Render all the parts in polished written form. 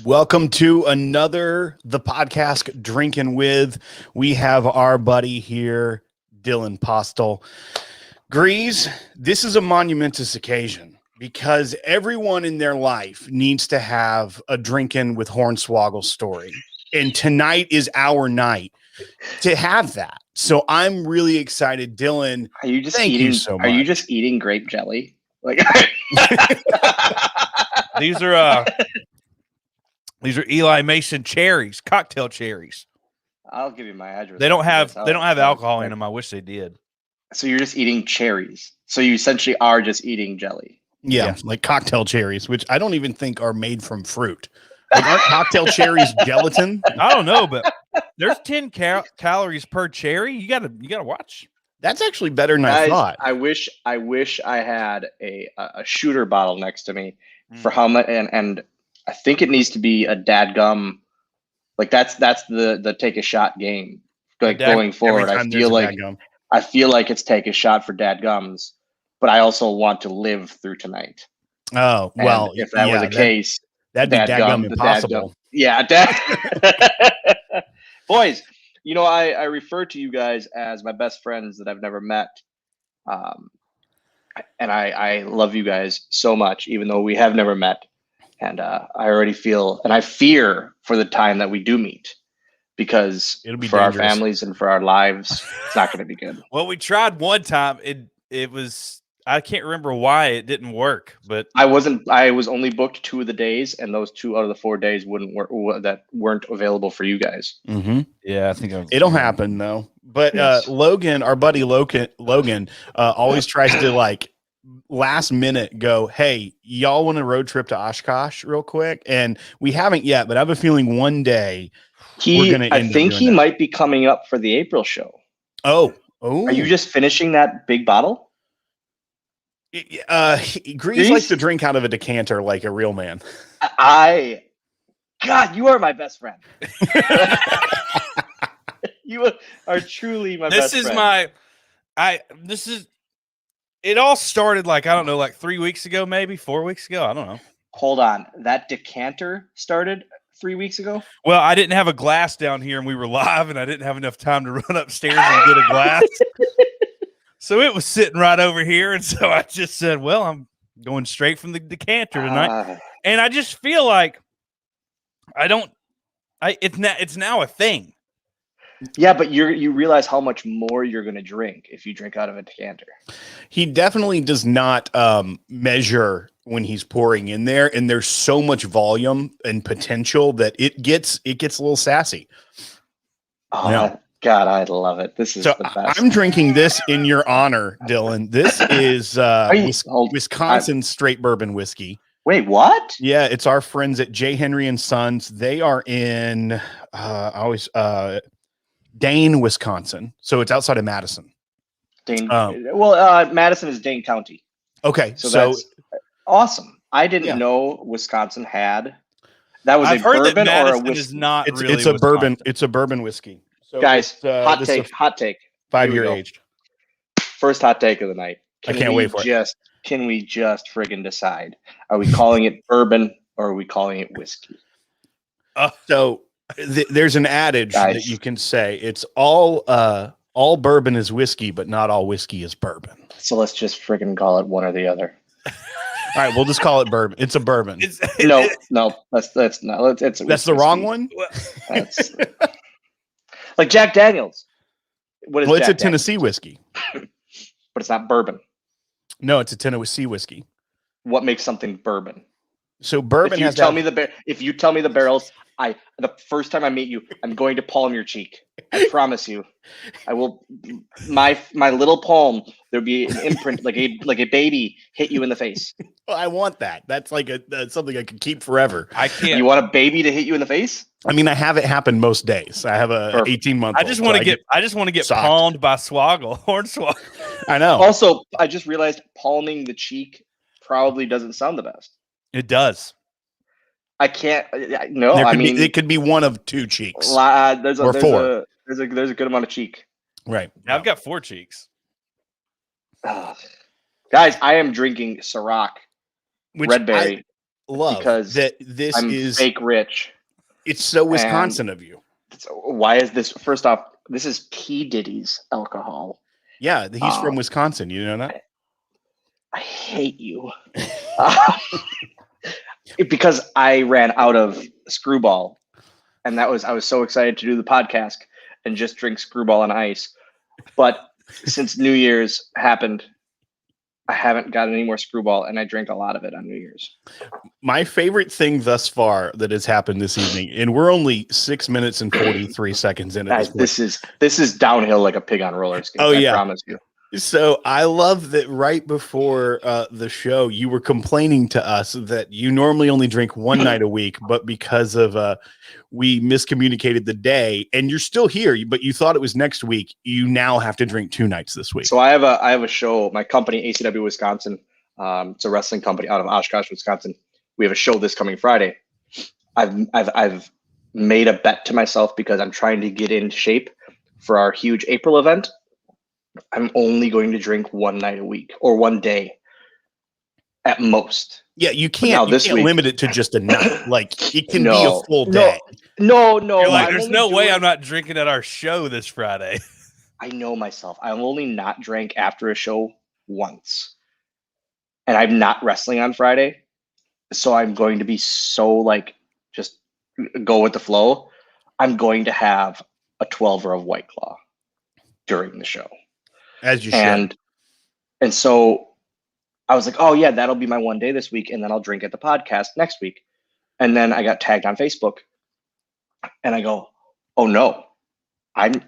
Welcome to another The Podcast Drinkin with. We have our buddy here, Dylan Postl. Grease, this is a monumentous occasion because everyone in their life needs to have a Drinkin with Hornswoggle story. And tonight is our night to have that. So I'm really excited, Dylan. Are you just thank eating you so much. Are you just eating grape jelly? Like These are Eli Mason cherries, cocktail cherries. I'll give you my address. They don't have alcohol in them. I wish they did. So you're just eating cherries. So you essentially are just eating jelly. Yeah, like cocktail cherries, which I don't even think are made from fruit. Like, aren't cocktail cherries gelatin? I don't know, but there's 10 calories per cherry. You gotta watch. That's actually better than Guys, I thought. I wish I had a shooter bottle next to me for how much, and I think it needs to be a Dadgum. Like that's the take a shot game. Like going forward, I feel like it's take a shot for Dadgums, but I also want to live through tonight. Oh, well, and if that were the case, that'd be Dadgum impossible. Boys, you know, I refer to you guys as my best friends that I've never met. And I love you guys so much, even though we have never met. And I already feel, and I fear for the time that we do meet, because It'll be for dangerous. our families and for our lives, it's not going to be good. Well, we tried one time. It was, I can't remember why it didn't work, but I was only booked 2 of the days, and those 2 out of the 4 days wouldn't work, that weren't available for you guys. Mm-hmm. yeah, I think It'll happen though. But Yes. Logan, our buddy Logan, always tries to like last minute go, hey, y'all want a road trip to Oshkosh real quick? And we haven't yet, but I have a feeling one day we're gonna I end up think doing he that. might be coming up for the April show. Oh, Are you just finishing that big bottle? Grease likes to drink out of a decanter like a real man. God, you are my best friend. You are truly my best friend. It all started like, I don't know, like 3 weeks ago, maybe 4 weeks ago. I don't know. Hold on. That decanter started 3 weeks ago? Well, I didn't have a glass down here and we were live and I didn't have enough time to run upstairs and get a glass. So it was sitting right over here. And so I just said, well, I'm going straight from the decanter tonight. And I just feel like it's now a thing. Yeah, but you realize how much more you're going to drink if you drink out of a decanter. He definitely does not measure when he's pouring in there, and there's so much volume and potential that it gets a little sassy. Oh, Yeah. God, I love it. This is So the best. I'm drinking this in your honor, Dylan. This is Wisconsin straight bourbon whiskey. Wait, what? Yeah, it's our friends at J. Henry and Sons. They are in Dane, Wisconsin. So it's outside of Madison. Dane. Madison is Dane County. Okay, So that's awesome. I didn't know Wisconsin had. That was I've a heard that bourbon or a Madison whiskey? is not it's really a bourbon. Wisconsin. It's a bourbon whiskey. So Guys, hot this is take. Hot take. 5-year Here we go. aged. First hot take of the night. I can't wait for it. Can we just friggin' decide? Are we calling it bourbon or are we calling it whiskey? So there's an adage Guys. that you can say. It's all all bourbon is whiskey, but not all whiskey is bourbon. So let's just friggin' call it one or the other. All right, we'll just call it bourbon. It's a bourbon. No, that's not. It's That's the wrong one. That's like Jack Daniels. What is Well, it's Jack a Tennessee whiskey. But it's not bourbon. No, it's a Tennessee whiskey. What makes something bourbon? So bourbon If you has tell me the barrels, the first time I meet you, I'm going to palm your cheek. I promise you. I will. My little palm. There'll be an imprint, like a baby hit you in the face. Well, I want that. That's like that's something I could keep forever. I can't. You want a baby to hit you in the face? I mean, I have it happen most days. I have a Perfect. 18-month. I just want to get socked. palmed by Swoggle, Hornswoggle. I know. Also, I just realized palming the cheek probably doesn't sound the best. It does. I can't. No, I mean it could be one of two cheeks. There's Or four. There's a good amount of cheek. Right. I've got 4 cheeks. Guys, I am drinking Ciroc Which Red Berry I love because that this I'm is fake rich. It's so Wisconsin of you. Why is this? First off, this is P. Diddy's alcohol. Yeah, he's from Wisconsin. You know that? I hate you. Because I ran out of Screwball, and I was so excited to do the podcast and just drink Screwball on ice. But since New Year's happened, I haven't got any more Screwball, and I drank a lot of it on New Year's. My favorite thing thus far that has happened this evening, and we're only 6 minutes and 43 seconds in. Guys, this is downhill like a pig on roller skates. Oh, yeah. I promise you. So I love that right before the show, you were complaining to us that you normally only drink one night a week, but because of we miscommunicated the day, and you're still here, but you thought it was next week. You now have to drink 2 nights this week. So I have a show. My company, ACW Wisconsin, it's a wrestling company out of Oshkosh, Wisconsin. We have a show this coming Friday. I've made a bet to myself because I'm trying to get in shape for our huge April event. I'm only going to drink one night a week or one day at most. Yeah, you can't limit it to just a night. Like it can be a full day. No. You're like, there's no way I'm not drinking at our show this Friday. I know myself. I've only not drank after a show once. And I'm not wrestling on Friday. So I'm going to be so just go with the flow. I'm going to have a 12er of White Claw during the show. As you should. And so I was like, oh yeah, that'll be my one day this week. And then I'll drink at the podcast next week. And then I got tagged on Facebook and I go, oh no. And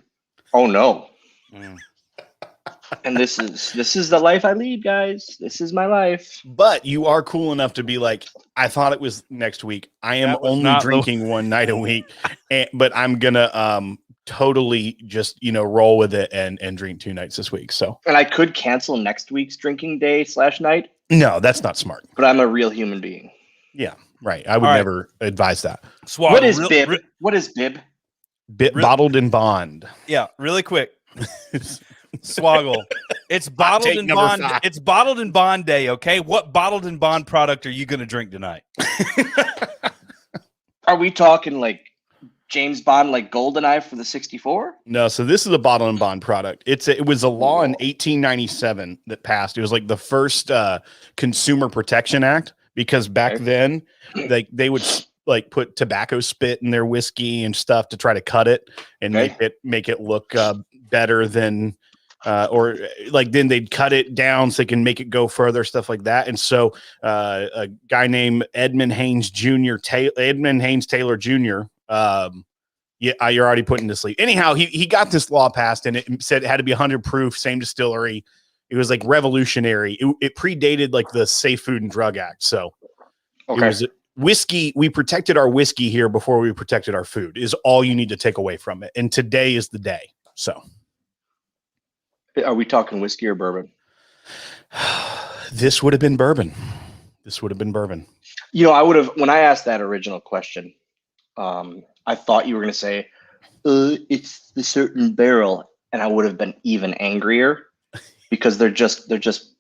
this is the life I lead, guys. This is my life. But you are cool enough to be like, I thought it was next week. I am only drinking one night a week, but I'm gonna totally just roll with it and drink 2 nights this week. So, and I could cancel next week's drinking day / night. No, that's not smart. But I'm a real human being. Yeah, right. I would never advise that. Swoggle, what is bib? What is bib? Bottled in bond. Yeah, really quick. Swoggle. It's bottled in bond. 5. It's bottled in bond day. Okay, what bottled in bond product are you going to drink tonight? Are we talking like James Bond, like GoldenEye for the 64? No, so this is a bottled in bond product. It was a law in 1897 that passed. It was like the first Consumer Protection Act because back then they would put tobacco spit in their whiskey and stuff to try to cut it and make it look better than. Then they'd cut it down so they can make it go further, stuff like that. And so a guy named Edmund Haynes Taylor Jr. You're already putting to sleep. Anyhow, he got this law passed and it said it had to be 100 proof, same distillery. It was like revolutionary. It predated like the Safe Food and Drug Act. So it was whiskey. We protected our whiskey here before we protected our food is all you need to take away from it. And today is the day. So. Are we talking whiskey or bourbon? This would have been bourbon. I would have, when I asked that original question, I thought you were going to say, it's the certain barrel. And I would have been even angrier because they're just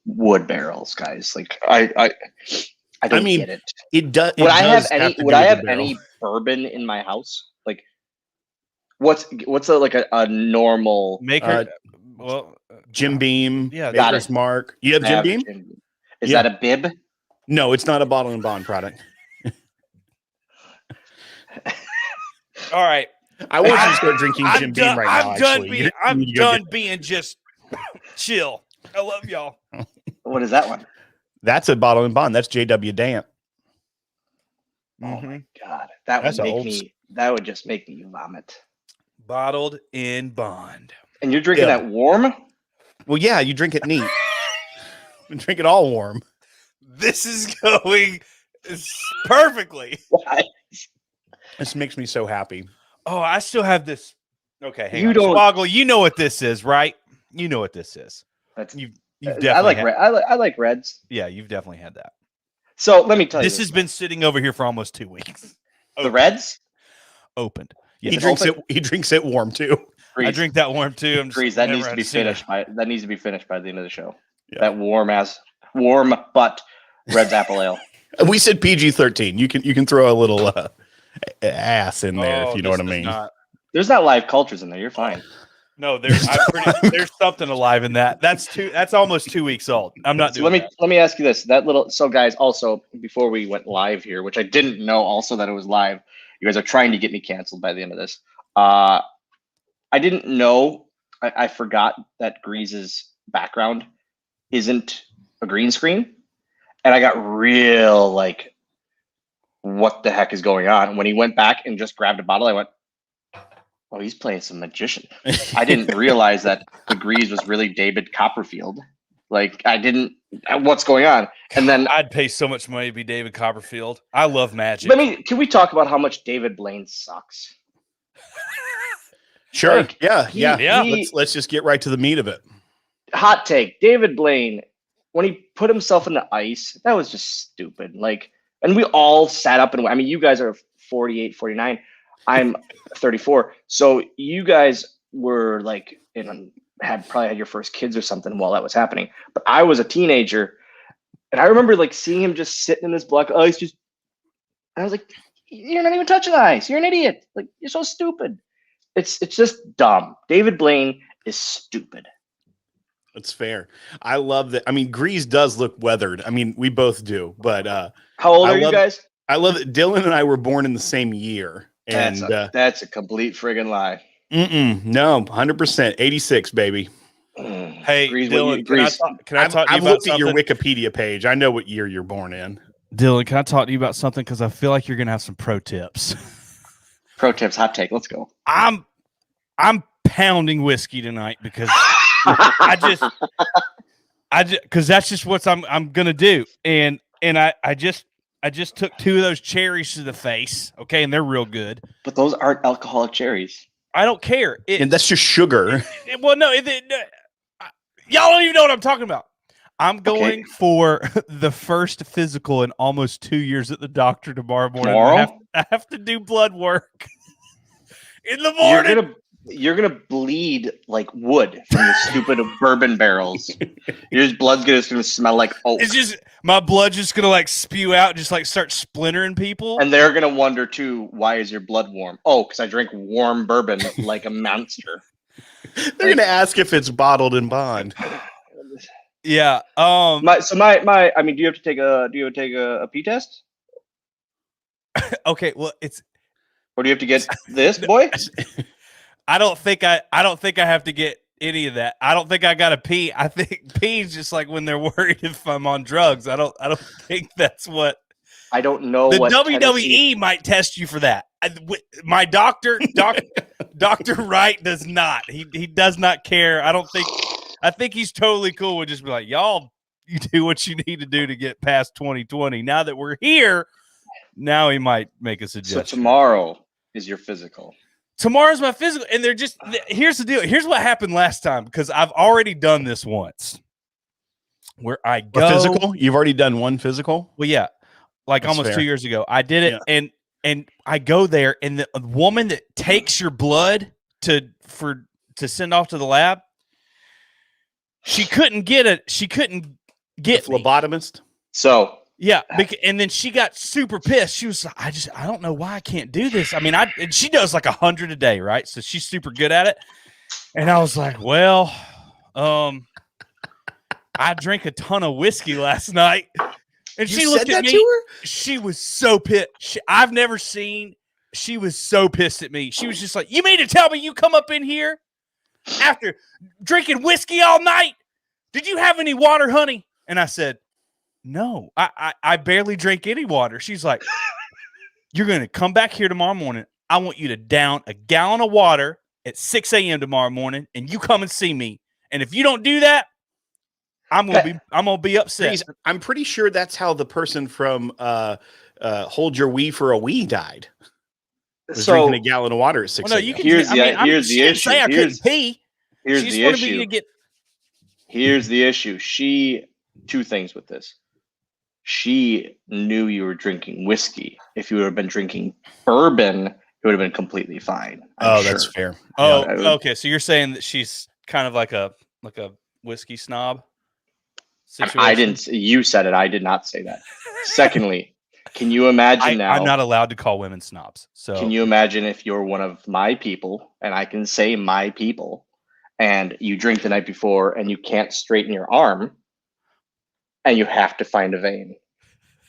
wood barrels, guys. Like I don't get it. It does. Would I have any bourbon in my house? Like What's a normal Maker. Jim Beam. Yeah, got Maker's it. Mark. You have Jim Beam? Is Yeah. that a bib? No, it's not a bottle and bond product. all right. I want you to start drinking Jim Beam right now. I'm done being just chill. I love y'all. What is that one? That's a bottle and bond. That's JW Damp. Oh my god, that would just make me vomit. Bottled in bond. And you're drinking that warm? Well, yeah, you drink it neat. You drink it all warm. This is going perfectly. Why? This makes me so happy. Oh, I still have this. Okay, hang You on. don't- Swoggle, you know what this is, right? You know what this is. That's You've I definitely like had, red. I like reds. Yeah, you've definitely had that. So let me tell you, This has been sitting over here for almost 2 weeks. the reds. Opened. He Yes. drinks it. He drinks it warm too. I drink that warm too. I'm just Grease, that never needs to had be seen it. finished by the end of the show. Yeah. That warm butt Red's apple ale. We said PG-13. You can throw a little ass in there if you know this what I is mean. not- There's not live cultures in there. You're fine. No, there's something alive in that. That's almost 2 weeks old. I'm not So doing that. let me ask you this. So guys, also before we went live here, which I didn't know also that it was live, you guys are trying to get me canceled by the end of this. I didn't know. I forgot that Grease's background isn't a green screen, and I got real like, what the heck is going on? When he went back and just grabbed a bottle, I went, oh, he's playing some magician. I didn't realize that the Grease was really David Copperfield. Like, I didn't. What's going on? And then I'd pay so much money to be David Copperfield. I love magic. can we talk about how much David Blaine sucks? Sure. Like, yeah. he- Let's just get right to the meat of it. Hot take: David Blaine, when he put himself in the ice, that was just stupid. Like, and we all sat up and I mean, you guys are 48, 49. I'm 34. So you guys were like probably had your first kids or something while that was happening. But I was a teenager, and I remember like seeing him just sitting in this block of ice. And I was like, "You're not even touching the ice. You're an idiot. Like, you're so stupid." It's just dumb. David Blaine is stupid. That's fair. I love that. I mean, Grease does look weathered. I mean, we both do. But How old are you guys? I love that Dylan and I were born in the same year. And That's a complete friggin' lie. no, 100%. 86, baby. Hey, Grease, Dylan, can I talk to you I've about looked at your something? Wikipedia page. I know what year you're born in. Dylan, can I talk to you about something? Because I feel like you're gonna have some pro tips. Pro tips, hot take. Let's go. I'm pounding whiskey tonight because I just because that's just what I'm gonna do. And I just took 2 of those cherries to the face. Okay, and they're real good. But those aren't alcoholic cherries. I don't care. And that's just sugar. Well, no, y'all don't even know what I'm talking about. I'm going for the first physical in almost 2 years at the doctor tomorrow morning. Tomorrow? I have to do blood work in the morning. You're gonna bleed like wood from the stupid bourbon barrels. Your blood's gonna smell like oak. It's just my blood's just gonna like spew out, and just like start splintering people. And they're gonna wonder too, why is your blood warm? Oh, because I drink warm bourbon like a monster. They're gonna ask if it's bottled in bond. Yeah. I mean, do you have to take a pee test? Okay. Well, Or do you have to get this, boy? I don't think I have to get any of that. I don't think I gotta pee. I think pee's just like when they're worried if I'm on drugs. I don't think that's what. I don't know. The what WWE Tennessee- might test you for that. My Dr. Wright does not. He does not care. I think he's totally cool with just be like, y'all, you do what you need to do to get past 2020. Now that we're here, now he might make a suggestion. So tomorrow is your physical. Tomorrow's my physical, and they're just here's the deal. Here's what happened last time, because I've already done this once. Where I go A physical? You've already done one physical? Well, yeah. Like That's almost fair. 2 years ago. I did it, Yeah. and I go there, and the woman that takes your blood to send off to the lab, she couldn't get it. She couldn't get The phlebotomist? So Yeah, and then she got super pissed. She was like, I don't know why I can't do this. I mean, and she does like 100 a day, right? So she's super good at it. And I was like, well, I drank a ton of whiskey last night. And she looked at me. To her? She was so pissed. I've never seen. She was so pissed at me. She was just like, you mean to tell me you come up in here after drinking whiskey all night? Did you have any water, honey? And I said, no, I barely drink any water. She's like, you're going to come back here tomorrow morning. I want you to down a gallon of water at 6 a.m. tomorrow morning, and you come and see me. And if you don't do that, I'm gonna be upset. I'm pretty sure that's how the person from Hold Your Wee for a Wee died. Was drinking a gallon of water at 6 a.m. Here's the issue. Say I couldn't pee. Here's the issue. Here's the issue. Two things with this. She knew you were drinking whiskey. If you would have been drinking bourbon, it would have been completely fine. That's fair. Oh, yeah. Okay. So you're saying that she's kind of like a whiskey snob situation? I didn't. You said it. I did not say that. Secondly, can you imagine now? I'm not allowed to call women snobs. So can you imagine if you're one of my people, and I can say my people, and you drink the night before and you can't straighten your arm, and you have to find a vein?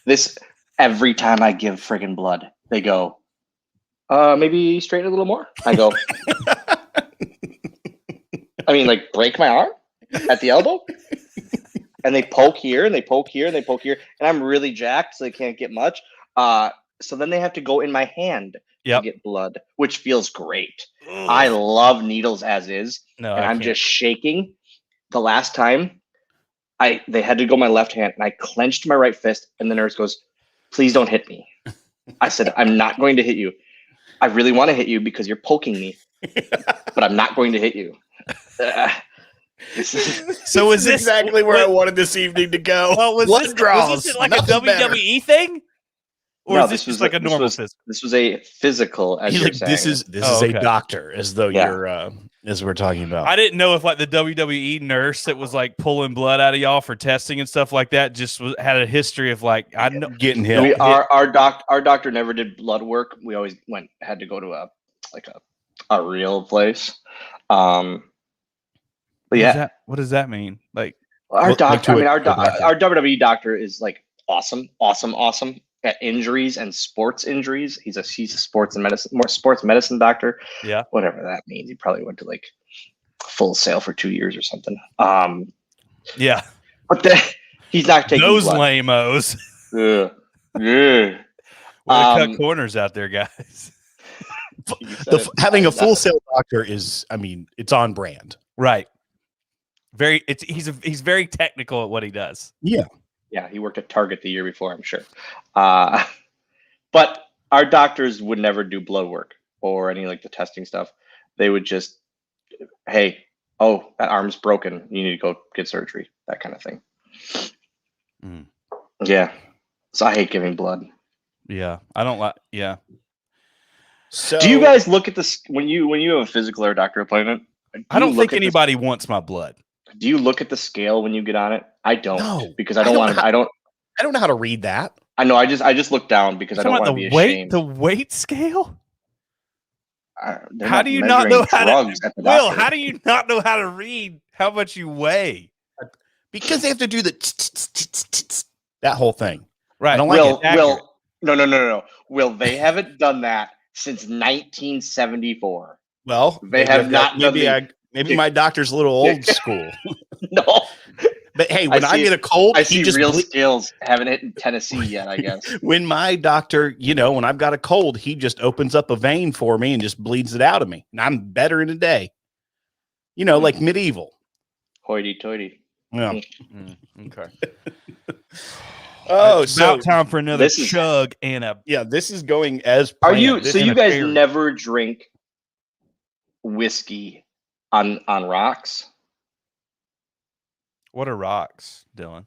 This every time I give friggin' blood, they go, maybe straighten a little more. I go, I mean, like break my arm at the elbow, and they poke here and they poke here and they poke here, and I'm really jacked, so they can't get much. So then they have to go in my hand to get blood, which feels great. Ugh. I love needles as is, and I'm just shaking. The last time, they had to go my left hand, and I clenched my right fist, and the nurse goes, please don't hit me. I said, I'm not going to hit you. I really want to hit you because you're poking me, but I'm not going to hit you. So is this exactly where I wanted this evening to go? Well, was this like a WWE thing? Or is this just like a normal physical? This was a physical, as you're saying. This is a doctor, as though you're as we're talking about. I didn't know if like the WWE nurse that was like pulling blood out of y'all for testing and stuff like that just had a history of like getting hit. Our doctor never did blood work. We always had to go to a real place. But what does that mean? Like our doctor? Our WWE doctor is like awesome at injuries and sports injuries. He's a sports medicine doctor. Yeah, whatever that means. He probably went to like Full Sail for 2 years or something. Yeah, but he's not taking those blood. lame-os. Yeah. Way to cut corners out there, guys. Having a Full Sail doctor is, I mean, it's on brand, right? He's very technical at what he does. Yeah, he worked at Target the year before, I'm sure. But our doctors would never do blood work or any like the testing stuff. They would just, hey, that arm's broken. You need to go get surgery. That kind of thing. Mm. Yeah. So I hate giving blood. Yeah, I don't like. Yeah. So do you guys look at this when you have a physical or a doctor appointment? I don't think anybody wants my blood. Do you look at the scale when you get on it? I don't, because I don't want to. I don't know how to read that. I know. I just look down because I don't want to be ashamed. The weight scale. How do you not know how to? Will, how do you not know how to read how much you weigh? Because they have to do that whole thing. Right. I don't like it. No. Will, they haven't done that since 1974. Well, they have not. Maybe my doctor's a little old school. No. But hey, when I get a cold, I see real skills. Haven't hit in Tennessee yet, I guess. When my doctor, when I've got a cold, he just opens up a vein for me and just bleeds it out of me. And I'm better in a day. Like medieval. Hoity-toity. Yeah. Okay. It's about time for another chug and a. Yeah, this is going as planned. So you guys never drink whiskey on rocks? What are rocks, Dylan?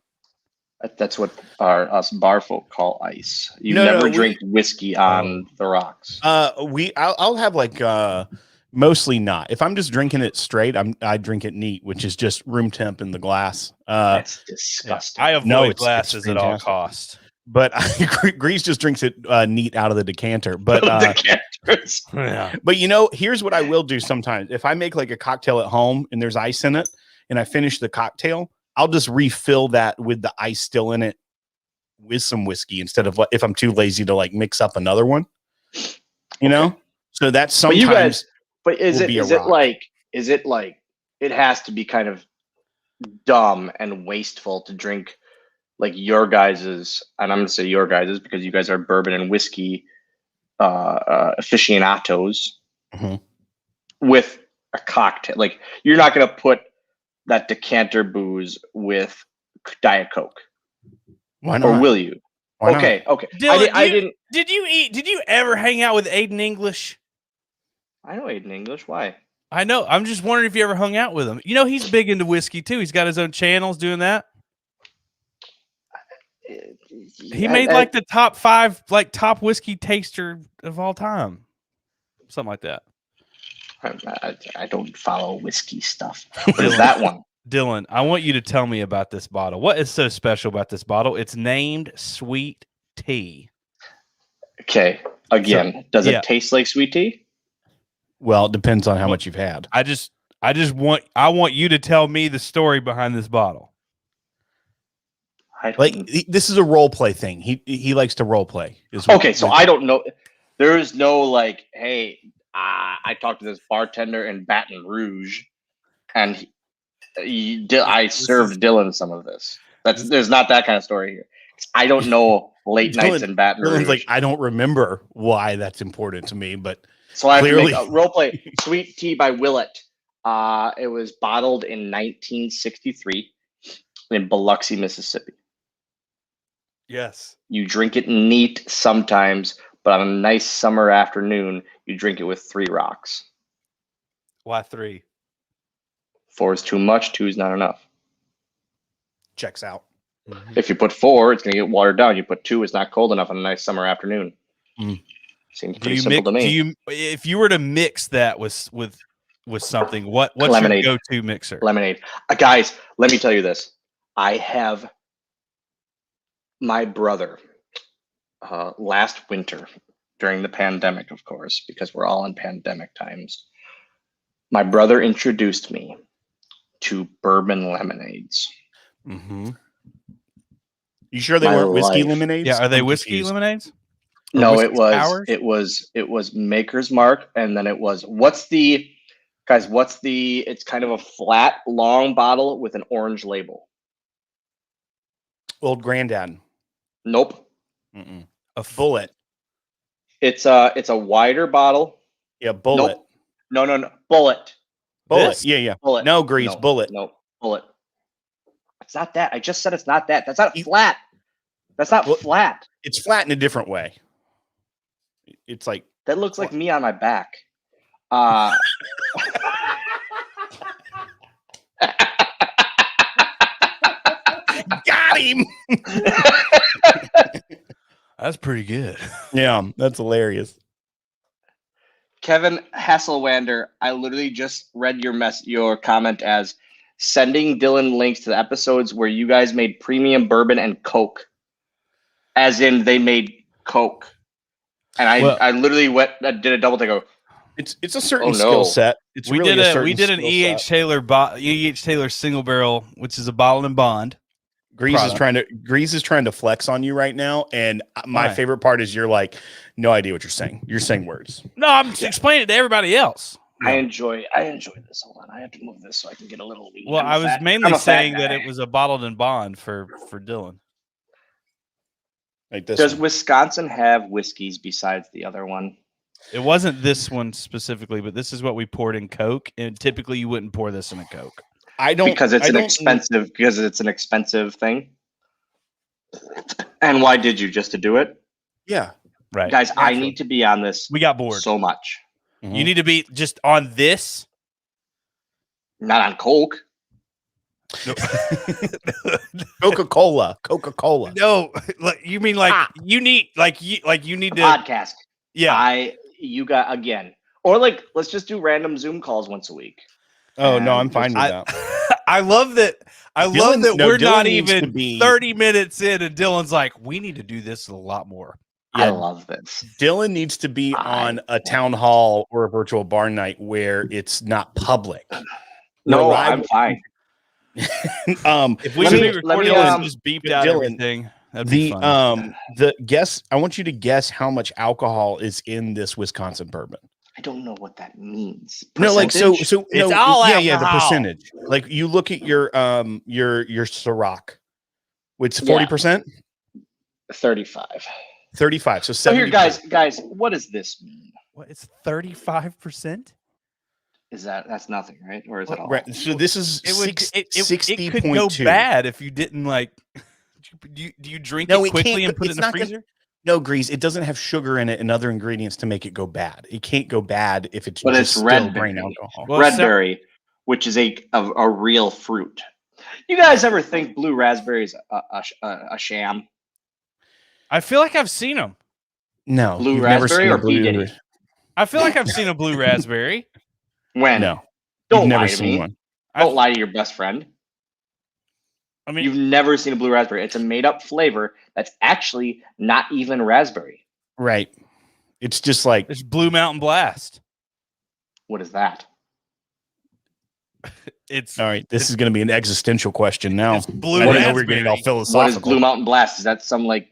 That's what us bar folk call ice. You never drink whiskey on the rocks. I'll have like mostly not. If I'm just drinking it straight, I drink it neat, which is just room temp in the glass. That's disgusting. I avoid glasses at all costs. But Grease just drinks it neat out of the decanter. But Yeah. but here's what I will do sometimes. If I make like a cocktail at home and there's ice in it, and I finish the cocktail, I'll just refill that with the ice still in it with some whiskey instead of if I'm too lazy to like mix up another one. So that's sometimes. But is it like it has to be kind of dumb and wasteful to drink like your guys's, and I'm gonna say your guys's because you guys are bourbon and whiskey aficionados with a cocktail. Like you're not gonna put that decanter booze with Diet Coke. Why not? Or will you? Why okay. Dylan, Did you ever hang out with Aiden English? I know Aiden English. Why? I know. I'm just wondering if you ever hung out with him. He's big into whiskey too. He's got his own channels doing that. He made like the top 5 like top whiskey taster of all time. Something like that. I don't follow whiskey stuff. What is that one? Dylan, I want you to tell me about this bottle. What is so special about this bottle? It's named Sweet Tea. Okay. Again, does it taste like sweet tea? Well, it depends on how much you've had. I want you to tell me the story behind this bottle. This is a role play thing. He likes to role play. So I don't know. There is no like, hey, I talked to this bartender in Baton Rouge, and I served Dylan some of this. There's not that kind of story here. I don't know late nights in Baton Rouge. Dylan's like, I don't remember why that's important to me, but so I have to make a role play. Sweet Tea by Willett. It was bottled in 1963 in Biloxi, Mississippi. Yes. You drink it neat sometimes, but on a nice summer afternoon, you drink it with 3 rocks. Why 3? 4 is too much. 2 is not enough. Checks out. If you put 4, it's going to get watered down. You put 2, it's not cold enough on a nice summer afternoon. Seems pretty simple to me. If you were to mix that with something, what's Lemonade. your go-to mixer? Lemonade. Guys, let me tell you this. I have my brother last winter during the pandemic, of course, because we're all in pandemic times. My brother introduced me to bourbon lemonades. You sure they weren't whiskey lemonades? Yeah, are they whiskey lemonades? No, it was Maker's Mark, and then it was it's kind of a flat, long bottle with an orange label. Old Granddad. Nope. A Bullet. It's a wider bottle. Yeah, Bullet. Nope. No. Bullet. Bullet. Yeah. Bullet. No, Grease. Bullet. No, Bullet. It's not that. I just said it's not that. That's not flat. That's not flat. It's flat in a different way. It's like that looks like me on my back. Got him. That's pretty good. Yeah, that's hilarious. Kevin Hasselwander, I literally just read your comment as sending Dylan links to the episodes where you guys made premium bourbon and Coke, as in they made Coke. And I literally did a double take. It's a certain skill set. We did an E.H. Taylor single barrel, which is a bottled and bond. Grease is trying to flex on you right now, and my favorite part is you're like, no idea what you're saying. You're saying words. No, I'm just explaining it to everybody else. I enjoy this. Hold on, I have to move this so I can get a little lean. Well, I was mainly saying that it was a bottled and bond for Dylan. Like this. Does Wisconsin have whiskeys besides the other one? It wasn't this one specifically, but this is what we poured in Coke, and typically you wouldn't pour this in a Coke. Because it's an expensive thing. And why did you? Just to do it? Yeah. Right. Guys, I need to be on this. We got bored so much. Mm-hmm. You need to be just on this. Not on Coke. No. Coca-Cola. No, you mean you need you need to podcast. Yeah. You got again. Or let's just do random Zoom calls once a week. Oh no, I'm fine with that. I love that. We're Dylan not needs even to be- 30 minutes in, and Dylan's like, "We need to do this a lot more." I Yeah. love this. Dylan needs to be on a town hall or a virtual barn night where it's not public. No, Where live- I'm fine. If we Let should me- be let me, recording this and just beeped out Dylan, everything, that'd be the fun. the guess. I want you to guess how much alcohol is in this Wisconsin bourbon. I don't know what that means. No, like so Percentage? It's no, all the alcohol. percentage. Like you look at your Ciroc, it's Yeah. 40%, 35. 35. So So 70. here, guys, what does this mean? What? It's 35%. Is that's nothing, right? Or is it all? Right. So this is It 60.2. could go bad if you didn't like. Do you drink No, it it quickly can't and go- put it it's in the not gonna- freezer? No, Grease. It doesn't have sugar in it and other ingredients to make it go bad. It can't go bad if it's But just it's still red grain berry. alcohol. Well, Red berry, which is a real fruit. You guys ever think blue raspberry is a sham? I feel like I've seen them. No, Blue you've never raspberry seen a or P. blue. Diddy? I feel like I've seen a blue raspberry. When? No, Don't you've never lie to seen me. one. Don't lie to your best friend. I mean, You've never seen a blue raspberry. It's a made-up flavor that's actually not even raspberry. Right. It's just like there's Blue Mountain Blast. What is that? It's all right. This is going to be an existential question now. It's blue I didn't know raspberry. we were getting all What is philosophical. Blue Mountain Blast? Is that some like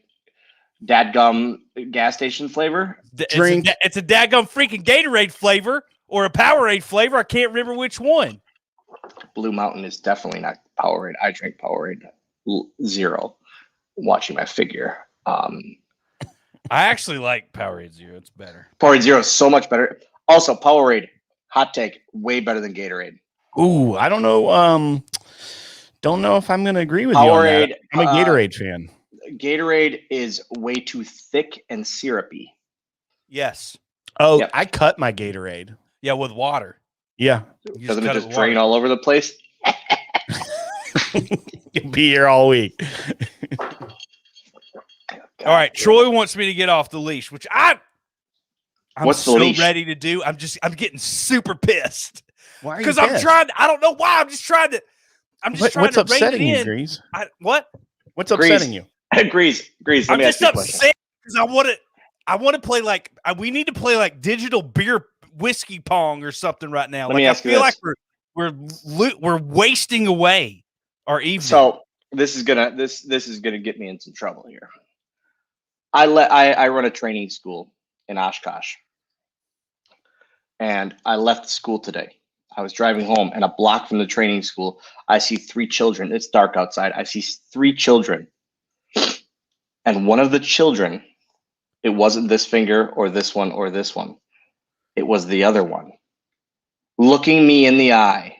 dadgum gas station flavor? Drink. It's a daggum freaking Gatorade flavor or a Powerade flavor. I can't remember which one. Blue Mountain is definitely not Powerade. I drink Powerade Zero. Watching my figure. I actually like Powerade Zero. It's better. Powerade Zero is so much better. Also, Powerade, hot take, way better than Gatorade. Ooh, I don't know. Don't know if I'm going to agree with Powerade, you on that. I'm a Gatorade fan. Gatorade is way too thick and syrupy. Yes. Oh, Yep. I cut my Gatorade. Yeah, with water. Yeah. You Doesn't it cut just with drain water. all over the place? You'll be here all week. All right, Troy wants me to get off the leash, which I'm What's the so leash? ready to do. I'm getting super pissed Why are you because I'm pissed? trying. I don't know why. I'm just trying to What's rein upsetting it you, in. Grease? What? What's upsetting you? Grease. Let I'm me just ask you a question. upset because I want to play like we need to play like digital beer whiskey pong or something right now. Let Like me I ask you feel this. like we're wasting away our evening. So this is gonna get me in some trouble here. I run a training school in Oshkosh, and I left school today. I was driving home, and a block from the training school, I see 3 children. It's dark outside. I see 3 children, and one of the children, it wasn't this finger or this one or this one. It was the other one, looking me in the eye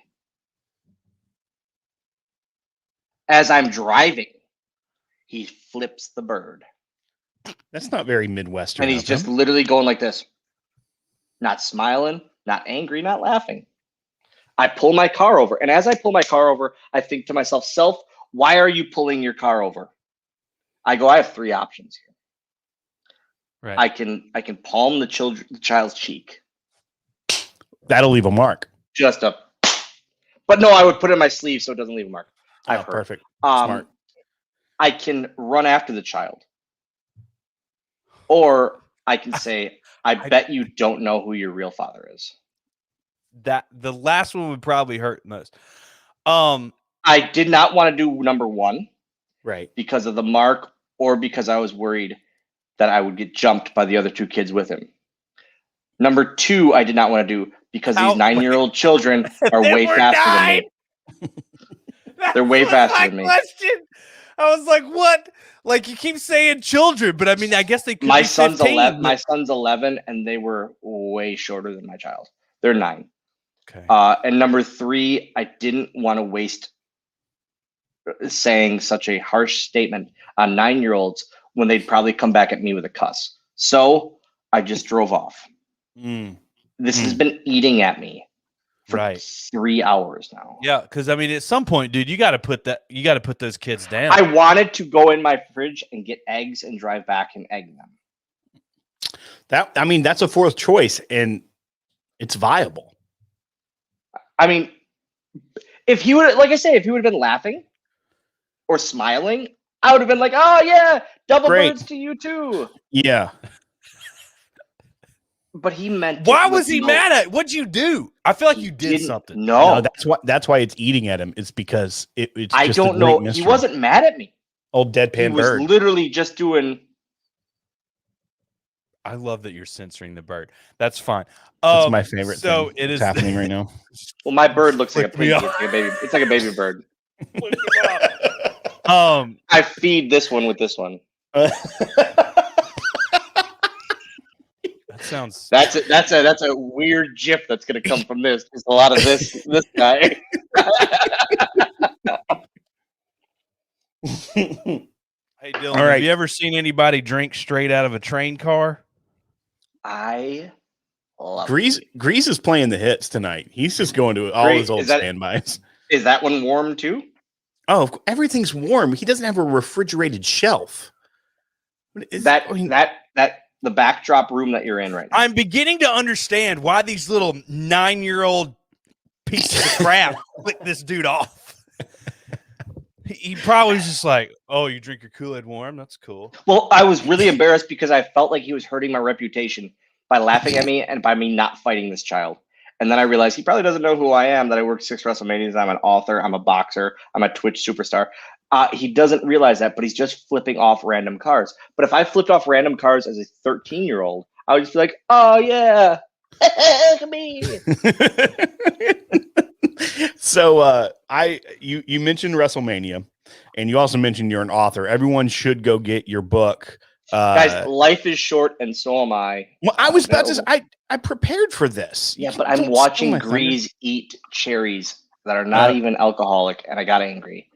as I'm driving. He flips the bird. That's not very Midwestern. And he's of just him. literally going like this, not smiling, not angry, not laughing. I pull my car over. And as I pull my car over, I think to myself, self, why are you pulling your car over? I go, I have 3 options here. right. I can palm the child's cheek. That'll leave a mark. But no, I would put it in my sleeve so it doesn't leave a mark. I've Oh, heard. perfect. Smart. I can run after the child. Or I can say, I bet you don't know who your real father is. That the last one would probably hurt most. I did not want to do number 1 Right. because of the mark or because I was worried that I would get jumped by the other 2 kids with him. Number 2, I did not want to do because these 9-year-old children are way faster than me. They're way faster than me. Question. I was like, what? Like you keep saying children, but I mean, I guess they could My be son's 15, 11. but- My son's 11, and they were way shorter than my child. They're 9. Okay. And number 3, I didn't want to waste saying such a harsh statement on 9-year-olds when they'd probably come back at me with a cuss. So I just drove off. This has been eating at me for Right. 3 hours now. Yeah, because I mean, at some point, dude, you got to put those kids down. I wanted to go in my fridge and get eggs and drive back and egg them. That's a 4th choice, and it's viable. I mean, If he would, like I say, if he would have been laughing or smiling, I would have been like, "Oh yeah, double Great. birds to you too." Yeah. But he meant. Why was he mad at? What'd you do? I feel like you did something. No, that's why it's eating at him. It's because it's. I just don't know. He wasn't mad at me. Old deadpan bird. He was literally just doing. I love that you're censoring the bird. That's fine. That's my favorite. So thing it is happening right now. Well, my bird looks like a piggy. It's like a baby. It's like a baby bird. I feed this one with this one. Sounds that's a weird gif that's gonna come from this. There's a lot of this guy. Hey Dylan, All right. have you ever seen anybody drink straight out of a train car? I love Grease is playing the hits tonight. He's just going to all his old standbys. Is that one warm too? Oh, everything's warm. He doesn't have a refrigerated shelf. The backdrop room that you're in right now. I'm beginning to understand why these little 9-year-old pieces of crap flicked this dude off. He probably was just like, "Oh, you drink your KoolAid warm? That's cool." Well, I was really embarrassed because I felt like he was hurting my reputation by laughing at me and by me not fighting this child. And then I realized he probably doesn't know who I am, that I worked 6 WrestleManias, I'm an author, I'm a boxer, I'm a Twitch superstar. He doesn't realize that, but he's just flipping off random cars. But if I flipped off random cars as a 13-year-old, I would just be like, "Oh, yeah, look at me." So you mentioned WrestleMania, and you also mentioned you're an author. Everyone should go get your book. Guys, life is short, and so am I. Well, I was about to say, I prepared for this. Yeah, but I'm watching Grease eat cherries that are not even alcoholic, and I got angry.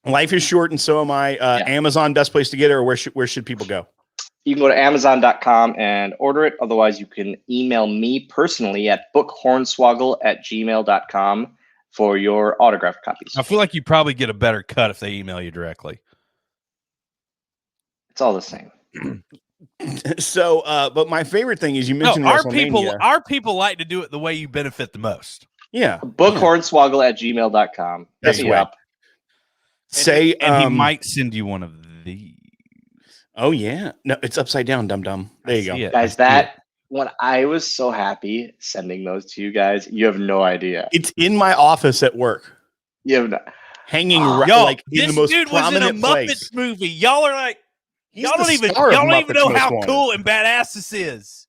Life is short, and so am I. Amazon, best place to get it, or where should people go? You can go to Amazon.com and order it. Otherwise, you can email me personally at bookhornswoggle@gmail.com for your autographed copies. I feel like you probably get a better cut if they email you directly. It's all the same. So, but my favorite thing is you mentioned WrestleMania. Our people like to do it the way you benefit the most. Yeah. Bookhornswoggle@gmail.com. That's Hit me up. Say, and he might send you one of these. Oh yeah, no, it's upside down, dum. There you go, guys. When I was so happy sending those to you guys, you have no idea. It's in my office at work. You have not hanging like in the most dude prominent was in a place. Muppets movie. Y'all are like, He's y'all don't even know how cool and badass this is.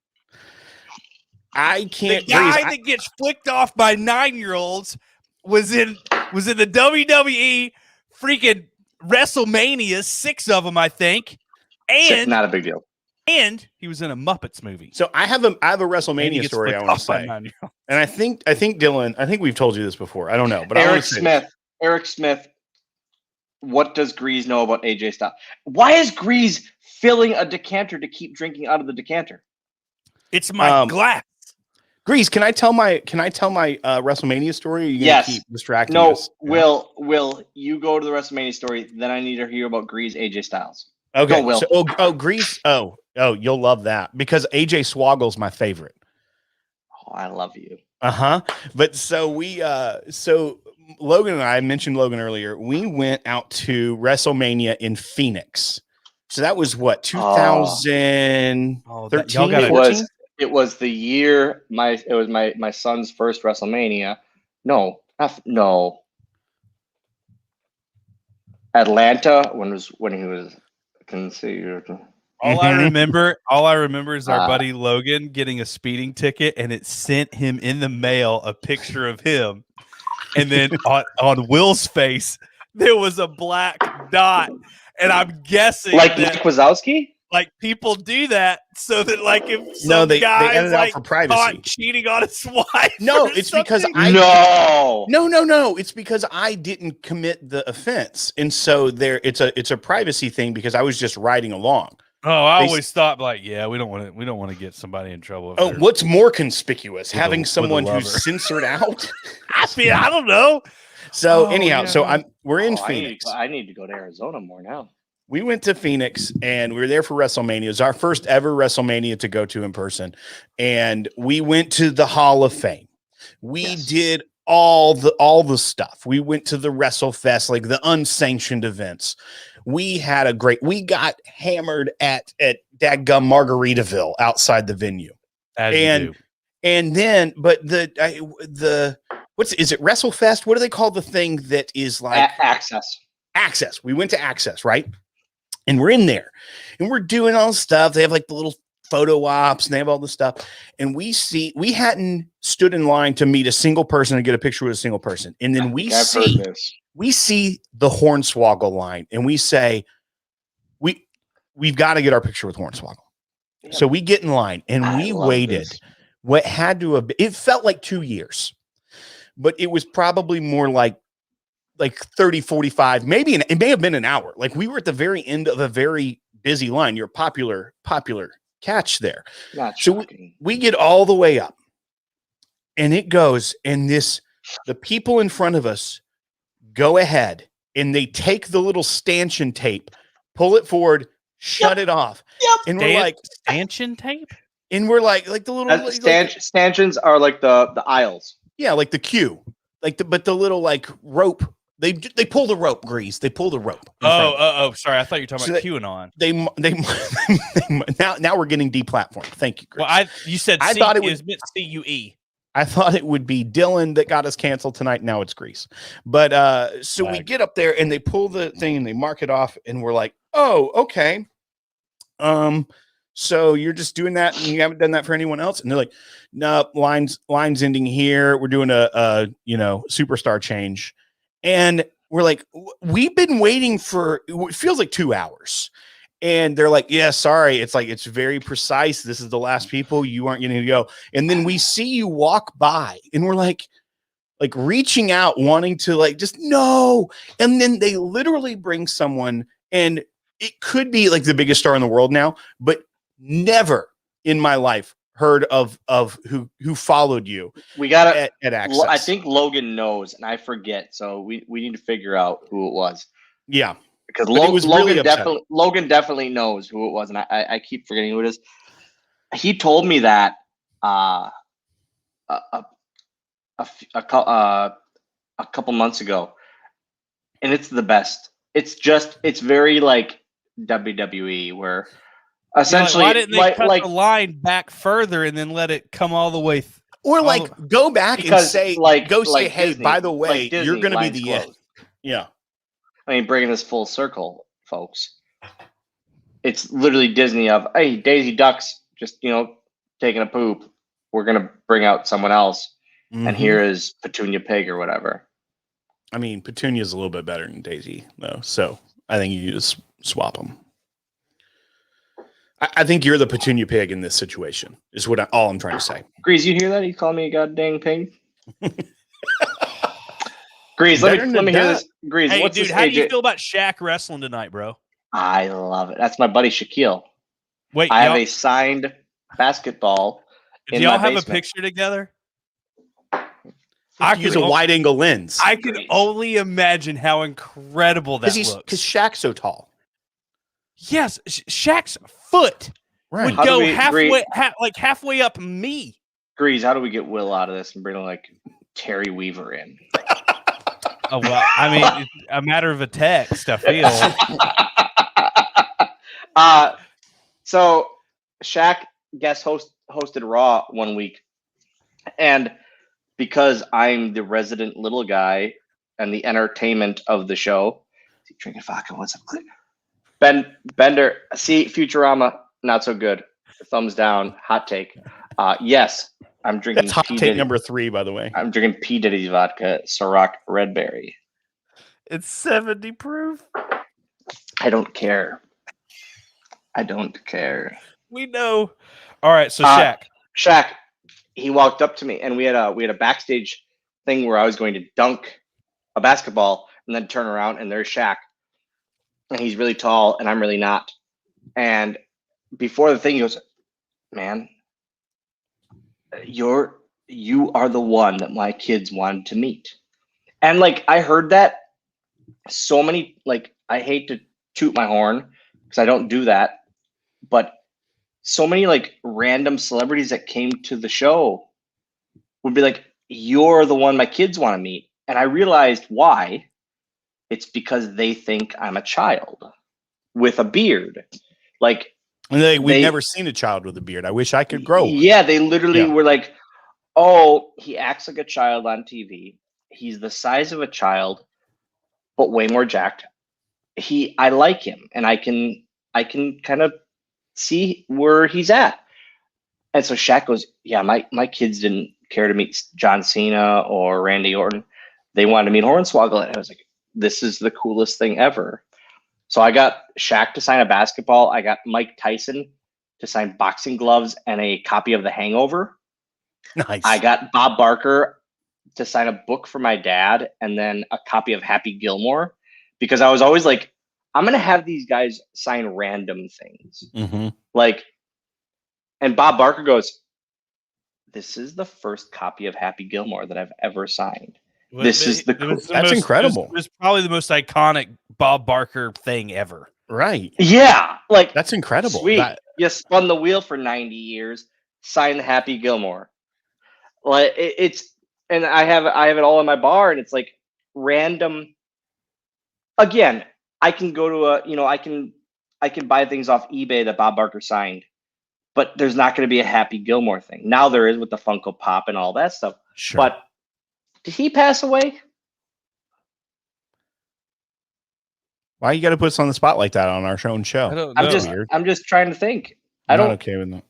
I can't. The guy that gets flicked off by 9-year-olds was in the WWE freaking WrestleMania, 6 of them, I think. And not a big deal. And he was in a Muppets movie. So I have a WrestleMania story I want to say. And I think Dylan, I think we've told you this before. I don't know, but Eric Smith, what does Grease know about AJ Styles? Why is Grease filling a decanter to keep drinking out of the decanter? It's my glass. Grease, can I tell my WrestleMania story? Or are you gonna keep distracting us? No, Will, you go to the WrestleMania story, then I need to hear about Grease, AJ Styles. Okay. Go, Will. So, Grease. Oh, you'll love that because AJ Swoggle's my favorite. Oh, I love you. But so Logan and I mentioned Logan earlier. We went out to WrestleMania in Phoenix. So that was what 2013. It was the year it was my son's first WrestleMania. No. Atlanta when he was considered. All I remember is our buddy Logan getting a speeding ticket, and it sent him in the mail a picture of him, and then on Will's face there was a black dot, and I'm guessing like Mike Wazowski. Like people do that so that like if they edit it out for privacy, cheating on his wife. No, it's because No, it's because I didn't commit the offense, and so it's a privacy thing because I was just riding along. Oh, I always thought like, yeah, we don't want to get somebody in trouble. Oh, what's more conspicuous, having someone who's censored out? I don't know. So we're in Phoenix. I need to go to Arizona more now. We went to Phoenix and we were there for WrestleMania. It was our first ever WrestleMania to go to in person. And we went to the Hall of Fame. We did all the stuff. We went to the WrestleFest, like the unsanctioned events. We got hammered at Dadgum Margaritaville outside the venue. And then, but is it WrestleFest? What do they call the thing that is like Access? We went to Access, right? And we're in there and we're doing all the stuff. They have like the little photo ops and they have all the stuff. And we hadn't stood in line to meet a single person and get a picture with a single person. And then we see the Hornswoggle line and we say, we've got to get our picture with Hornswoggle. Yeah. So we get in line and we waited what had to have been, it felt like 2 years, but it was probably more like 30, 45, maybe it may have been an hour. Like we were at the very end of a very busy line. You're popular catch there. So we get all the way up and it goes and the people in front of us go ahead and they take the little stanchion tape, pull it forward, shut it off. Yep. And we're like stanchion tape. And we're like the little stanchions are like the aisles. Yeah. Like the queue, but the little like rope. They pull the rope, Grease. They pull the rope. Oh, sorry. I thought you were talking about QAnon. Now we're getting deplatformed. Thank you, Grease. Well, you said I thought it was meant CUE. I thought it would be Dylan that got us canceled tonight. Now it's Grease. But so we get up there and they pull the thing and they mark it off and we're like, oh, okay. So you're just doing that and you haven't done that for anyone else? And they're like, no, line's ending here. We're doing a superstar change. And we're like, we've been waiting for, it feels like 2 hours. And they're like, yeah, sorry. It's like, it's very precise. This is the last people. You aren't getting to go. And then we see you walk by and we're like reaching out, wanting to like, just no. And then they literally bring someone and it could be like the biggest star in the world now, but never in my life heard of who followed you. We got it at Access. I think Logan knows, and I forget. So we need to figure out who it was. Yeah, because Logan definitely knows who it was, and I keep forgetting who it is. He told me that a couple months ago, and it's the best. It's very like WWE where. Essentially, why didn't they cut the line back further and then let it come all the way? Or go back and say, say, hey, Disney, by the way, you're going to be the end. Yeah. I mean, bringing this full circle, folks. It's literally Disney of, hey, Daisy Duck's just, taking a poop. We're going to bring out someone else. Mm-hmm. And here is Petunia Pig or whatever. I mean, Petunia's a little bit better than Daisy, though. So I think you just swap them. I think you're the Petunia Pig in this situation, is all I'm trying to say. Grease, you hear that? He called me a goddamn pig. Grease, let me hear this. Grease, hey, dude, how do you feel about Shaq wrestling tonight, bro? I love it. That's my buddy Shaquille. Wait, I have a signed basketball. Do y'all have a picture together? I use a wide angle lens. I can only imagine how incredible that looks. Because Shaq's so tall. Yes, Shaq's foot would go halfway up me. Grease, how do we get Will out of this and bring like Terry Weaver in? Oh well, I mean, it's a matter of a text. I feel. So Shaq hosted Raw one week, and because I'm the resident little guy and the entertainment of the show, is he drinking vodka? What's up, Clint? Bender, see Futurama, not so good. Thumbs down, hot take. Yes, I'm drinking. That's hot take number 3, by the way. I'm drinking P. Diddy's vodka, Ciroc Red Berry. It's 70 proof. I don't care. We know. All right, so Shaq, he walked up to me, and we had a backstage thing where I was going to dunk a basketball and then turn around, and there's Shaq. And he's really tall, and I'm really not. And before the thing, he goes, "Man, you are the one that my kids wanted to meet." And I heard that so many. I hate to toot my horn because I don't do that, but so many random celebrities that came to the show would be like, you're the one my kids want to meet. And I realized why. It's because they think I'm a child with a beard. Like, we've never seen a child with a beard. I wish I could grow one. Yeah, they literally were like, oh, he acts like a child on TV. He's the size of a child, but way more jacked. I like him, and I can kind of see where he's at. And so Shaq goes, yeah, my kids didn't care to meet John Cena or Randy Orton. They wanted to meet Hornswoggle. And I was like, this is the coolest thing ever. So I got Shaq to sign a basketball. I got Mike Tyson to sign boxing gloves and a copy of The Hangover. Nice. I got Bob Barker to sign a book for my dad and then a copy of Happy Gilmore, because I was always like, I'm going to have these guys sign random things. Mm-hmm. Like, and Bob Barker goes, this is the first copy of Happy Gilmore that I've ever signed. That's incredible. It was probably the most iconic Bob Barker thing ever. Right. Yeah. Like, that's incredible. Sweet. You spun the wheel for 90 years, sign the Happy Gilmore. Like, and I have it all in my bar, and it's like random. Again, I can go to I can buy things off eBay that Bob Barker signed, but there's not going to be a Happy Gilmore thing. Now there is with the Funko Pop and all that stuff. Sure. But did he pass away? Why you got to put us on the spot like that on our own show? I don't know. I'm just trying to think. I'm not okay with that.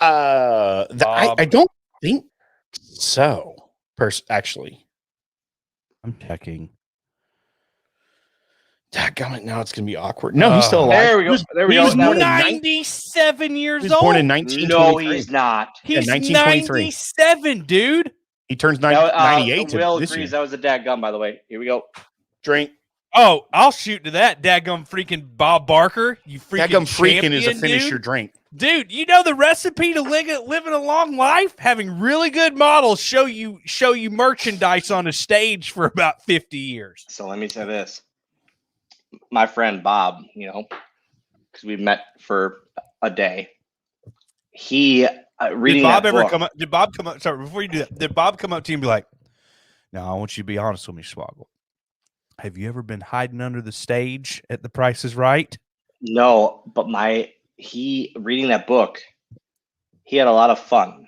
I don't think so. Actually, I'm checking. Dadgummit, now it's gonna be awkward. No, he's still alive. There we go. He was 97 years He was old. born in 1923. No, he's not. He's 1923. 97, dude. He turns 98 Will this agrees year. that was a dadgum, by the way. Here we go. Drink. Oh, I'll shoot to that. Dadgum freaking Bob Barker. You freaking Dadgum freaking is a champion, finish dude. your drink. Dude, you know the recipe to living a long life? Having really good models show you merchandise on a stage for about 50 years. So let me say this. My friend Bob, because we met for a day. He reading Did Bob that ever book. come up? Did Bob come up? Sorry, before you do that, did Bob come up to you and be like, "No, I want you to be honest with me, Swoggle. Have you ever been hiding under the stage at The Price is Right?" No, but he reading that book, he had a lot of fun.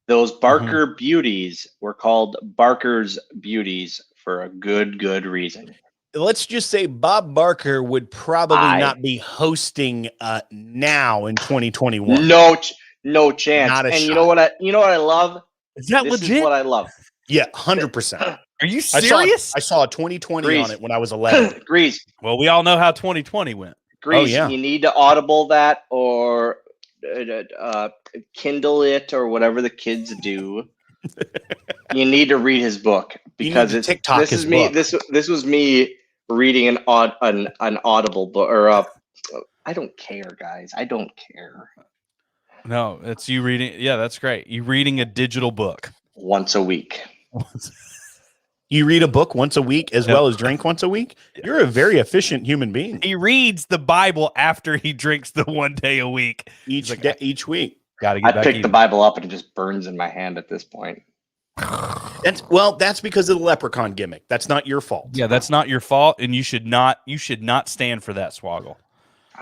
Those Barker beauties were called Barker's beauties for a good reason. Let's just say Bob Barker would probably not be hosting now in 2021. No chance. Not a and shot. you know what I love? Is that This legit? is what I love. Yeah, 100%. Are you serious? I saw a 2020 Grease. on it when I was 11. Grease. Well, we all know how 2020 went. Grease. yeah. You need to audible that or Kindle it or whatever the kids do. You need to read his book because it's TikTok this his is me. book. This was me reading an audible book or I don't care, guys. I don't care. No, it's you reading. Yeah, that's great. You reading a digital book Once a week. You read a book once a week as well as drink once a week? You're a very efficient human being. He reads the Bible after he drinks the one day a week. Each week. Got to I get back. pick the Bible up and it just burns in my hand at this point. That's because of the leprechaun gimmick. That's not your fault. Yeah, that's not your fault, and you should not stand for that, Swoggle.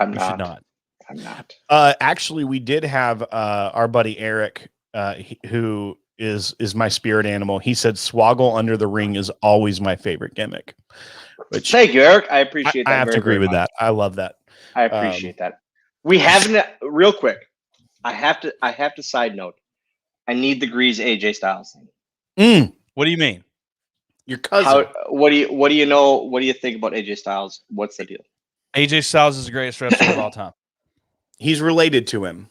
You should not. I'm not. Actually, we did have our buddy Eric, who is my spirit animal. He said Swoggle under the ring is always my favorite gimmick. Which Thank you, Eric. I appreciate that. I have to agree with that. I love that. I appreciate that. We haven't real quick. I have to side note. I need the Grease AJ Styles thing. What do you mean? Your cousin. What do you know? What do you think about AJ Styles? What's the deal? AJ Styles is the greatest wrestler of all time. He's related to him.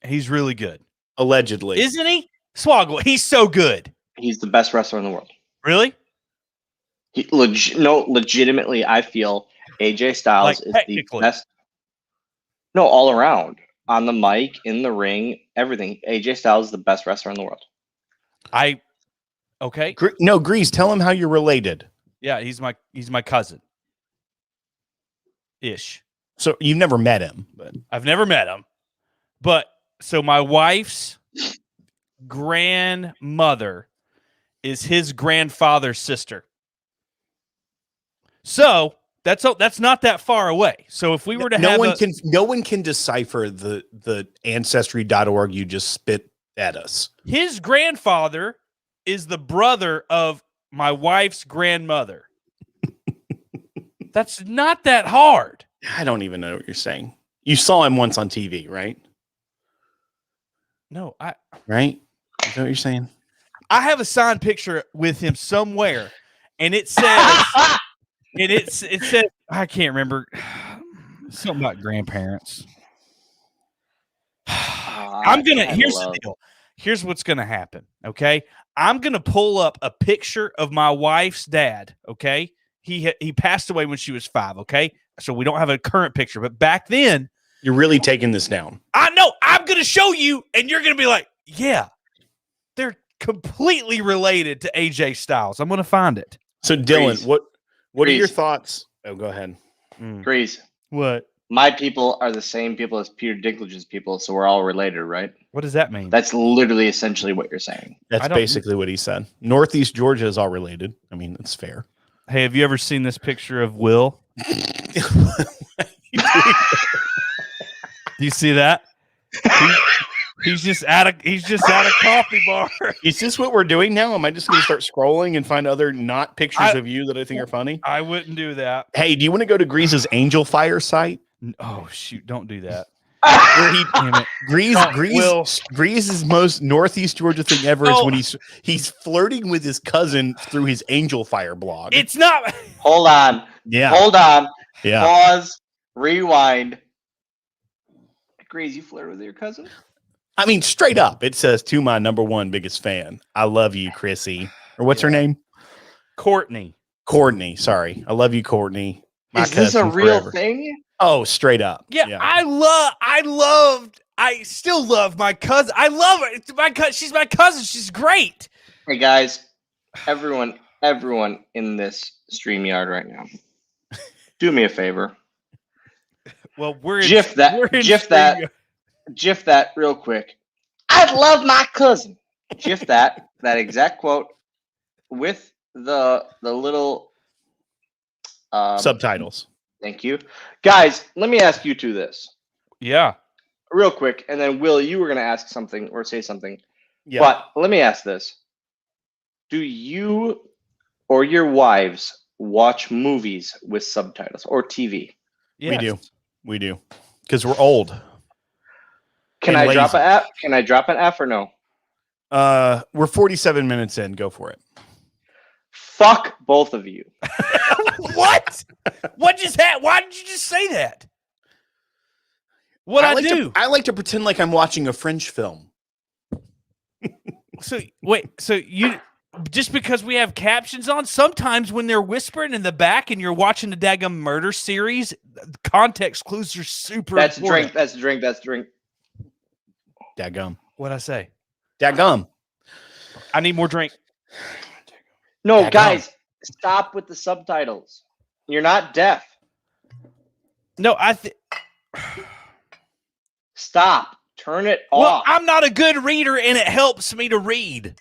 He's really good. Allegedly. Isn't he? Swoggle, he's so good. He's the best wrestler in the world. Really? Legitimately, I feel AJ Styles is the technically. best. No, all around. On the mic, in the ring, everything. AJ Styles is the best wrestler in the world. Okay. No, Grease, tell him how you're related. Yeah, he's my cousin. Ish. So you've never met him, but I've never met him. But so my wife's grandmother is his grandfather's sister. So that's not that far away. So if we were to no one can decipher the ancestry.org you just spit at us. His grandfather is the brother of my wife's grandmother. That's not that hard. I don't even know what you're saying. You saw him once on TV, right? No, right? Is that what you're saying? I have a signed picture with him somewhere, and it says, it says, I can't remember, something about grandparents. Here's the deal. Here's what's gonna happen. Okay, I'm gonna pull up a picture of my wife's dad. Okay, he passed away when she was 5. Okay, so we don't have a current picture, but back then, you're really taking this down. I know. I'm gonna show you, and you're gonna be like, yeah, they're completely related to AJ Styles. I'm gonna find it. So Dylan, what are your thoughts? Oh, go ahead. Grease. What? My people are the same people as Peter Dinklage's people, so we're all related, right? What does that mean? That's literally essentially what you're saying. That's basically what he said. Northeast Georgia is all related. I mean, that's fair. Hey, have you ever seen this picture of Will? Do you see that? He's just at a coffee bar. Is this what we're doing now? Am I just going to start scrolling and find other not pictures of you that I think are funny? I wouldn't do that. Hey, do you want to go to Grease's Angel Fire site? Oh shoot! Don't do that. Grease's most Northeast Georgia thing ever is when he's flirting with his cousin through his Angel Fire blog. It's not. Hold on. Yeah. Hold on. Yeah. Pause. Rewind. Grease, you flirt with your cousin? I mean, straight up, it says to my number 1 biggest fan. I love you, Chrissy. Or what's her name? Courtney. Sorry. I love you, Courtney. Is this a real thing? Oh, straight up. Yeah. I still love my cousin. I love her. She's my cousin. She's great. Hey guys, everyone in this StreamYard right now, do me a favor. Well, GIF that real quick. I love my cousin. GIF that exact quote with the little subtitles. Thank you. Guys, let me ask you two this. Yeah. Real quick, and then Will, you were going to ask something or say something. Yeah. But let me ask this. Do you or your wives watch movies with subtitles or TV? Yes. We do. Because we're old. Can I drop an F? Can I drop an F or no? We're 47 minutes in. Go for it. Fuck both of you. What? What just happened? Why did you just say that? What do? I like to pretend like I'm watching a French film. So you just because we have captions on, sometimes when they're whispering in the back and you're watching the daggum murder series, context clues are super important. That's a drink. Daggum. What'd I say? Daggum. I need more drink. No, Daggum. guys, stop with the subtitles. You're not deaf. No, Stop. Turn it well, off. I'm not a good reader, and it helps me to read.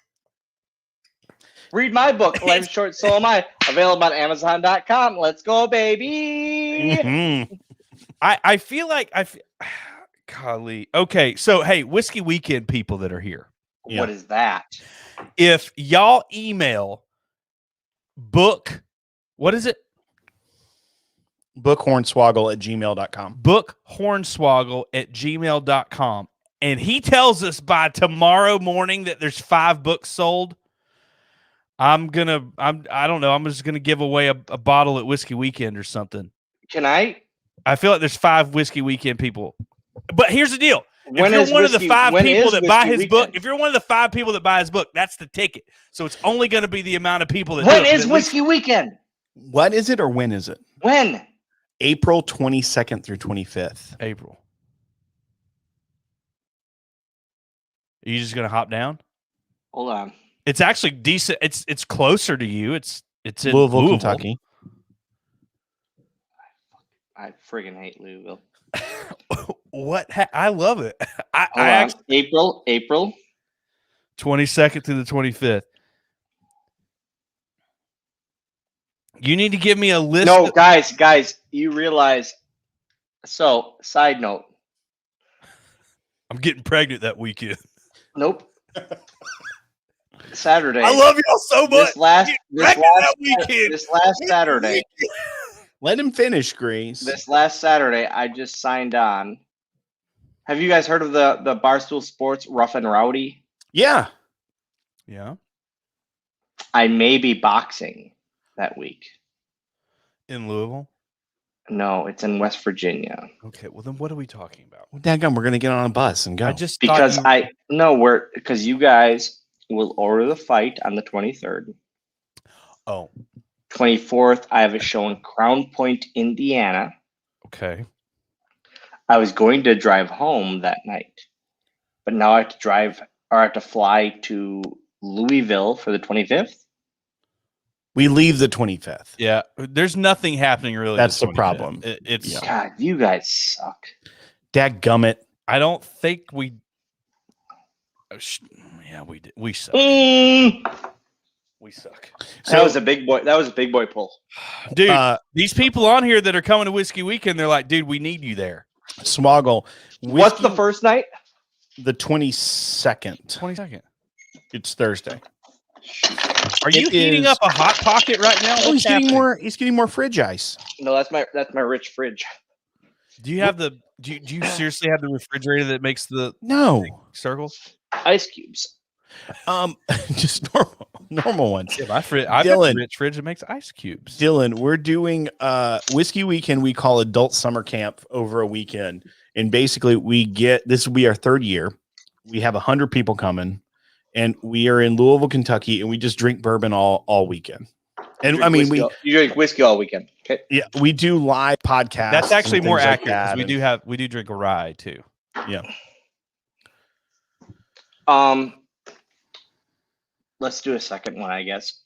Read my book, Life is Short, So Am I. Available on Amazon.com. Let's go, baby. Mm-hmm. I feel like golly. Okay, so hey, Whiskey Weekend people that are here. Yeah. What is that? If y'all email book, what is it? Bookhornswoggle@gmail.com. Bookhornswoggle@gmail.com. And he tells us by tomorrow morning that there's 5 books sold. I don't know. I'm just gonna give away a bottle at Whiskey Weekend or something. Can I? I feel like there's 5 Whiskey Weekend people. But here's the deal. When if you're one of the 5 when people is that buy Whiskey his book, Weekend? if you're one of the 5 people that buy his book, that's the ticket. So it's only going to be the amount of people that When do it. is Whiskey Weekend? What is it or when is it? When? April 22nd through 25th. April. Are you just going to hop down? Hold on. It's actually decent. It's closer to you. It's in Louisville, Kentucky. I friggin' hate Louisville. What? I love it. April. 22nd through the 25th. You need to give me a list. No, guys, you realize. So, side note. I'm getting pregnant that weekend. Nope. Saturday. I love y'all so much. This last weekend. This last Saturday. Let him finish, Grease. This last Saturday, I just signed on. Have you guys heard of the Barstool Sports Rough and Rowdy? Yeah. Yeah. I may be boxing that week. In Louisville? No, it's in West Virginia. Okay, well then what are we talking about? Well, dadgum, we're gonna get on a bus and go. I just Because because you guys will order the fight on the 23rd. Oh. 24th, I have a show in Crown Point, Indiana. Okay. I was going to drive home that night, but now I have to fly to Louisville for the 25th. We leave the 25th. Yeah, there's nothing happening really. That's the 25th. problem. It's God, you guys suck. Dadgummit. I don't think we. Yeah, we did. We suck. We suck. So that was a big boy pull. Dude, these people on here that are coming to Whiskey Weekend, they're like, dude, we need you there. Swoggle. What's the first night? The 22nd. 22nd. It's Thursday. Are you heating up a hot pocket right now? Oh, he's getting more fridge ice. No, that's my rich fridge. Do you have do you seriously have the refrigerator that makes the circles? Ice cubes. Just normal ones. Yeah, I've got a rich fridge that makes ice cubes. Dylan, we're doing Whiskey Weekend. We call adult summer camp over a weekend, and basically this will be our third year. We have 100 people coming, and we are in Louisville, Kentucky, and we just drink bourbon all weekend. And I mean, you drink whiskey all weekend. Okay. Yeah, we do live podcasts. That's actually more accurate like because we do drink a rye too. Yeah. Let's do a second one, I guess.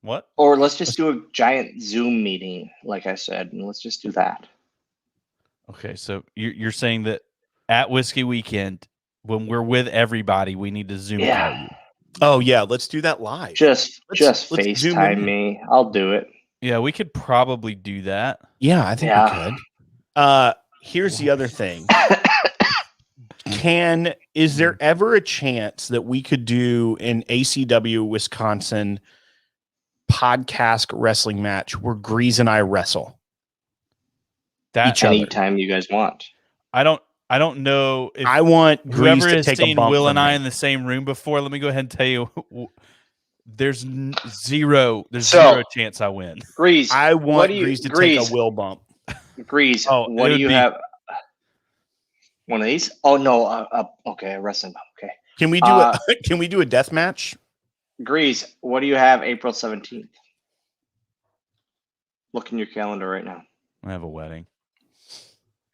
What? Or let's just do a giant Zoom meeting, like I said, and let's just do that. Okay, so you're saying that at Whiskey Weekend, when we're with everybody, we need to Zoom call you. Oh yeah, let's do that live. Just FaceTime me. I'll do it. Yeah, we could probably do that. Yeah, I think we could. Here's the other thing. Is there ever a chance that we could do an ACW Wisconsin podcast wrestling match where Grease and I wrestle? That anytime you guys want. I don't know if I want Grease whoever to has take seen a bump Will and I me. in the same room before. Let me go ahead and tell you, there's zero chance I win. Grease, I want Grease to take a Will bump. Grease, what do you have? One of these? Oh no, okay, a wrestling bump. Okay. Can we do a death match? Grease, what do you have April 17th? Look in your calendar right now. I have a wedding.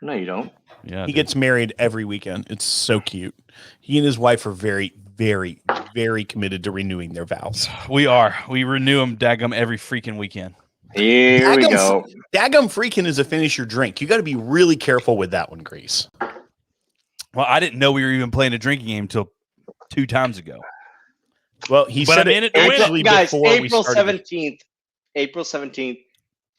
No, you don't. Yeah, he gets married every weekend. It's so cute. He and his wife are very, very, very committed to renewing their vows. We are. We renew them, daggum, every freaking weekend. Here we go. Daggum freaking is a finish your drink. You got to be really careful with that one, Grease. Well, I didn't know we were even playing a drinking game until 2 times ago. Well, he said it actually guys, before April we started. 17th. April 17th.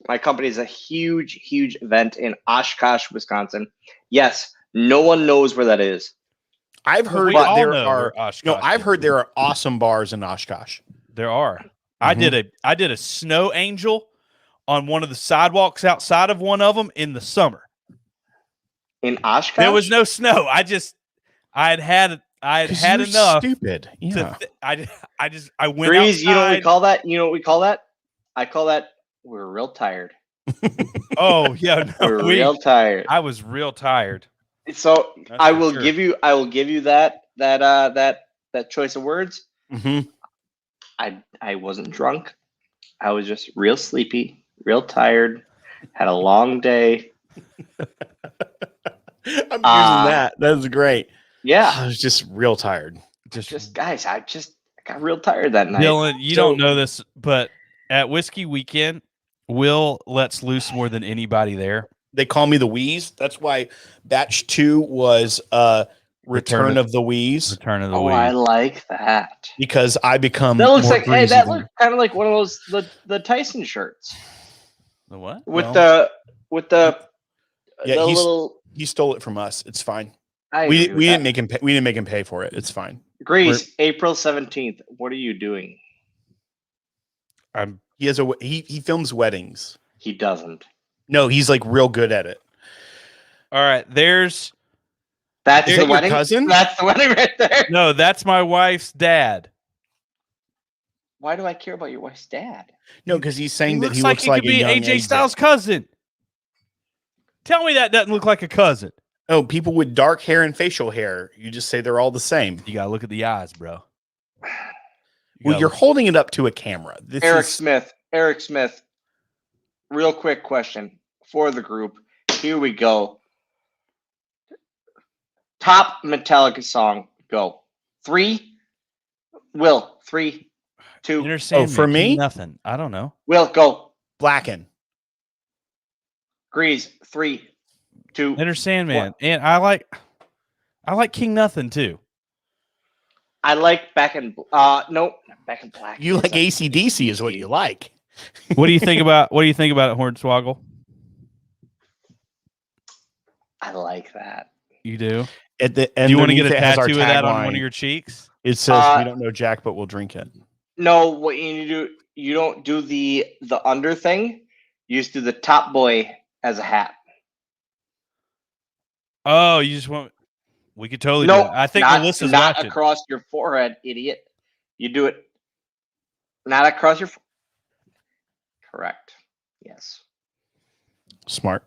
My company is a huge, huge event in Oshkosh, Wisconsin. Yes, no one knows where that is. I've heard all there know are. where Oshkosh No, I've is. heard there are awesome bars in Oshkosh. There are. I did a snow angel on one of the sidewalks outside of one of them in the summer. In Oshkosh? There was no snow. I had enough. Stupid. Yeah. I went Breeze, outside. you know what we call that? You know what we call that? I call that we're real tired. Oh yeah, no, We're real tired. I was real tired. So That's I for will sure. give you that choice of words. Mm-hmm. I wasn't drunk. I was just real sleepy, real tired, had a long day. I'm using that. That was great. Yeah. I was just real tired. Just guys, I got real tired that night. Dylan, you don't know this, but at Whiskey Weekend, Will lets loose more than anybody there. They call me the Wheeze. That's why batch 2 was Return of the Wheeze. Return of the Oh, Wheeze. I like that. Because I become That looks more like greasy that than- looks kind of like one of those the Tyson shirts The what? with Well, the Yeah, the little. he stole it from us. It's fine. I We agree with didn't that. make him pay. We didn't make him pay for it. It's fine. Greece, April 17th. What are you doing? He has he films weddings. He doesn't. No, he's like real good at it. All right, That's Is that the your wedding. cousin? That's the wedding right there. no, that's my wife's dad. Why do I care about your wife's dad? No, because he's saying that looks he like looks he like could a be young AJ Styles' cousin. Tell me that doesn't look like a cousin. Oh, people with dark hair and facial hair. You just say they're all the same. You gotta look at the eyes, bro. Well, you're holding it up to a camera. This Eric is Smith. Eric Smith. Real quick question for the group. Here we go. Top Metallica song. Go. 3. Will. 3, 2. Inner Sandman, for King me? nothing. I don't know. Will. Go. Blacken. Grease. 3, 2. Inner Sandman, and I like King Nothing too. I like Back in no, Back in Black. You like AC/DC is what you like. What do you think about Hornswoggle? I like that. You do. At the Do you want to get a underneath it has our tattoo of that on tagline. one of your cheeks? It says we don't know Jack, but we'll drink it. No, what you need to do, you don't do the under thing. You just do the top boy as a hat. Oh, you just want? We could totally do No, it. I think not, Melissa's not watching. across your forehead, idiot. You do it not across your. Correct. Yes. Smart.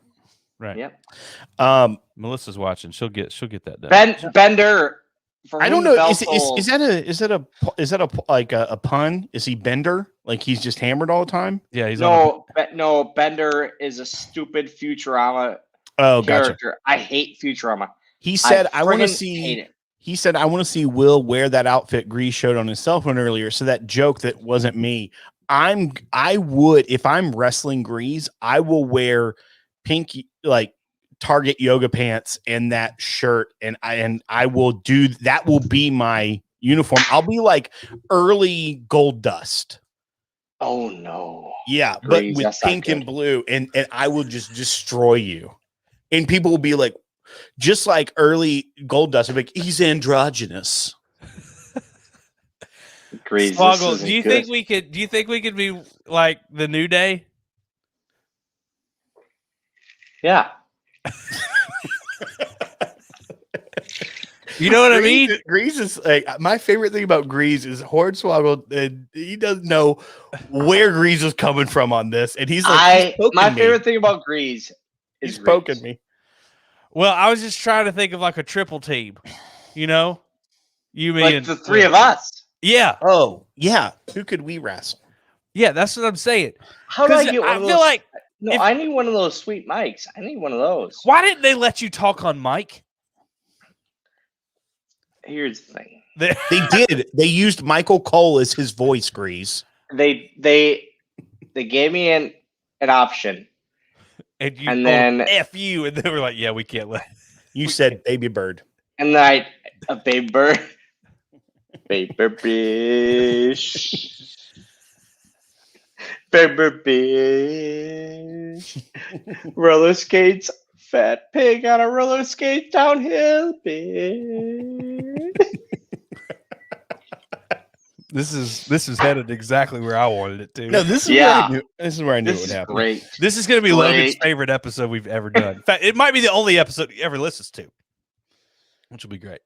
Right. Yep. Melissa's watching. She'll get that done. Bender. For I don't whom know. Bell Is told- that a like a pun? Is he Bender? Like he's just hammered all the time? Yeah, he's on. no. Bender is a stupid Futurama Oh, gotcha. character. I hate Futurama. He said, "I want to friggin' see." hate it. He said, "I want to see Will wear that outfit Grease showed on his cell phone earlier." So that joke that wasn't me. I would if I'm wrestling Grease, I will wear pink like Target yoga pants and that shirt, and I will do that. Will be my uniform. I'll be like early Gold Dust. Oh no. Yeah, Grease, but with that's not pink and good. blue, and I will just destroy you. And people will be like, just like early Gold Dust, like he's androgynous. Grease, this Swoggle, isn't do you good. think we could? Do you think we could be like the New Day? Yeah. You know what I mean? Grease is like my favorite thing about Grease is Hornswoggle, and he doesn't know where Grease is coming from on this, and he's like, My favorite thing about Grease is he's poking Grease. me. Well, I was just trying to think of like a triple team. You know, you mean Like the three of us. Yeah, Oh yeah, who could we wrestle? yeah, that's what I'm saying. How do I 'Cause get one I of feel those? like No, if- I need one of those sweet mics. I need one of those. why didn't they let you talk on mic? Here's the thing. They- They did. They used Michael Cole as his voice. Grease. They gave me an option. and you And told then- F you, and they were like, "Yeah, we can't let." You said Baby Bird. And then a paper fish. Paper fish. Roller skates, fat pig on a roller skate downhill, bitch. This is headed exactly where I wanted it to. No, this is Yeah. where I knew. This is where I knew it This would is happen. great. This is going to be Great. Logan's favorite episode we've ever done. In fact, it might be the only episode he ever listens to, which will be great.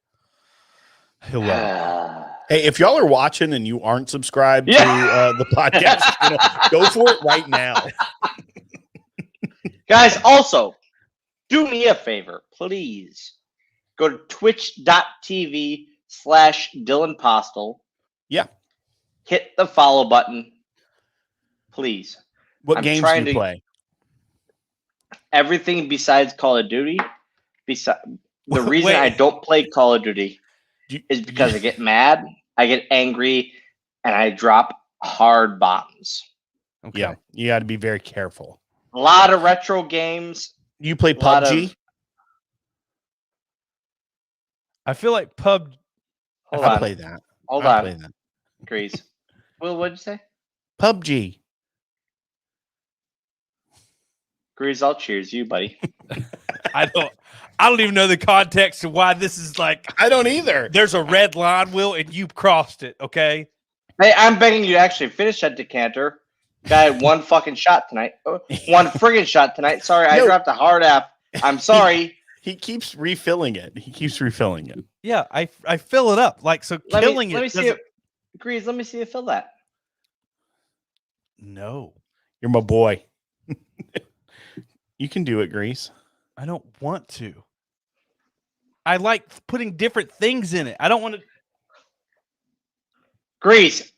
He'll love it. Hey, if y'all are watching and you aren't subscribed Yeah. to the podcast, go for it right now. Guys, also, do me a favor, please. Go to twitch.tv/Dylan Postl. Yeah. Hit the follow button, please. What I'm games do trying you to- play? Everything besides Call of Duty. The reason Wait. I don't play Call of Duty Do- is because I get mad, I get angry, and I drop hard bombs. Okay. Yeah, you got to be very careful. A lot of retro games. You play A lot PUBG? of- I feel like pub. Hold I'll on. play that. Hold I'll on. play that. Grease. Will, what'd you say? PUBG. Grease, I'll cheers you, buddy. I don't even know the context of why this is like. I don't either. There's a red line, Will, and you crossed it. Okay. Hey, I'm begging you to actually finish that decanter. Guy had one fucking shot tonight. One friggin' shot tonight. Sorry, I No. dropped a hard F. I'm sorry. He keeps refilling it. Yeah, I fill it up like so. Let Killing me it. see it. Grease, let me see you fill that. No, You're my boy. You can do it, Grease. I don't want to. I like putting different things in it. I don't want to. Grease.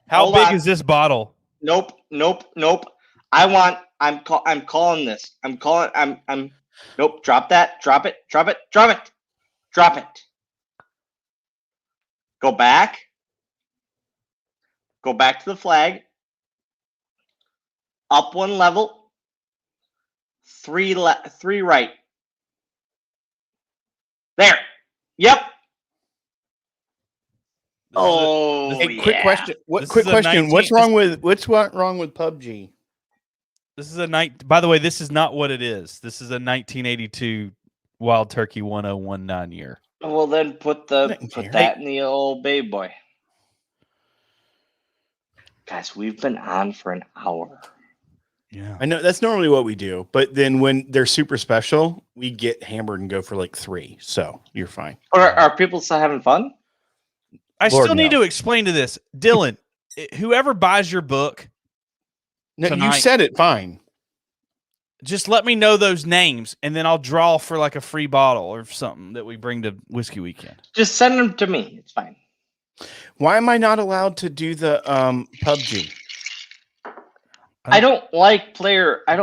How hold big on. is this bottle? Nope. I'm calling this. Nope. Drop that. Drop it. Go back. Go back to the flag. Up one level. Three right. There. Yep. Oh, Hey, quick yeah. question. This is a 19 What's wrong with PUBG? This is a night. By the way, this is not what it is. This is a 1982 Wild Turkey 1019 year. Well, then put that in the old baby boy. Guys, we've been on for an hour. Yeah. I know that's normally what we do, but then when they're super special, we get hammered and go for like 3. So you're fine. Are people still having fun? I Lord, still need no. to explain to this, Dylan. Whoever buys your book, No, you tonight. said it fine. just let me know those names, and then I'll draw for like a free bottle or something that we bring to Whiskey Weekend. Just send them to me. It's fine. Why am I not allowed to do the PUBG? I don't like PUBG. I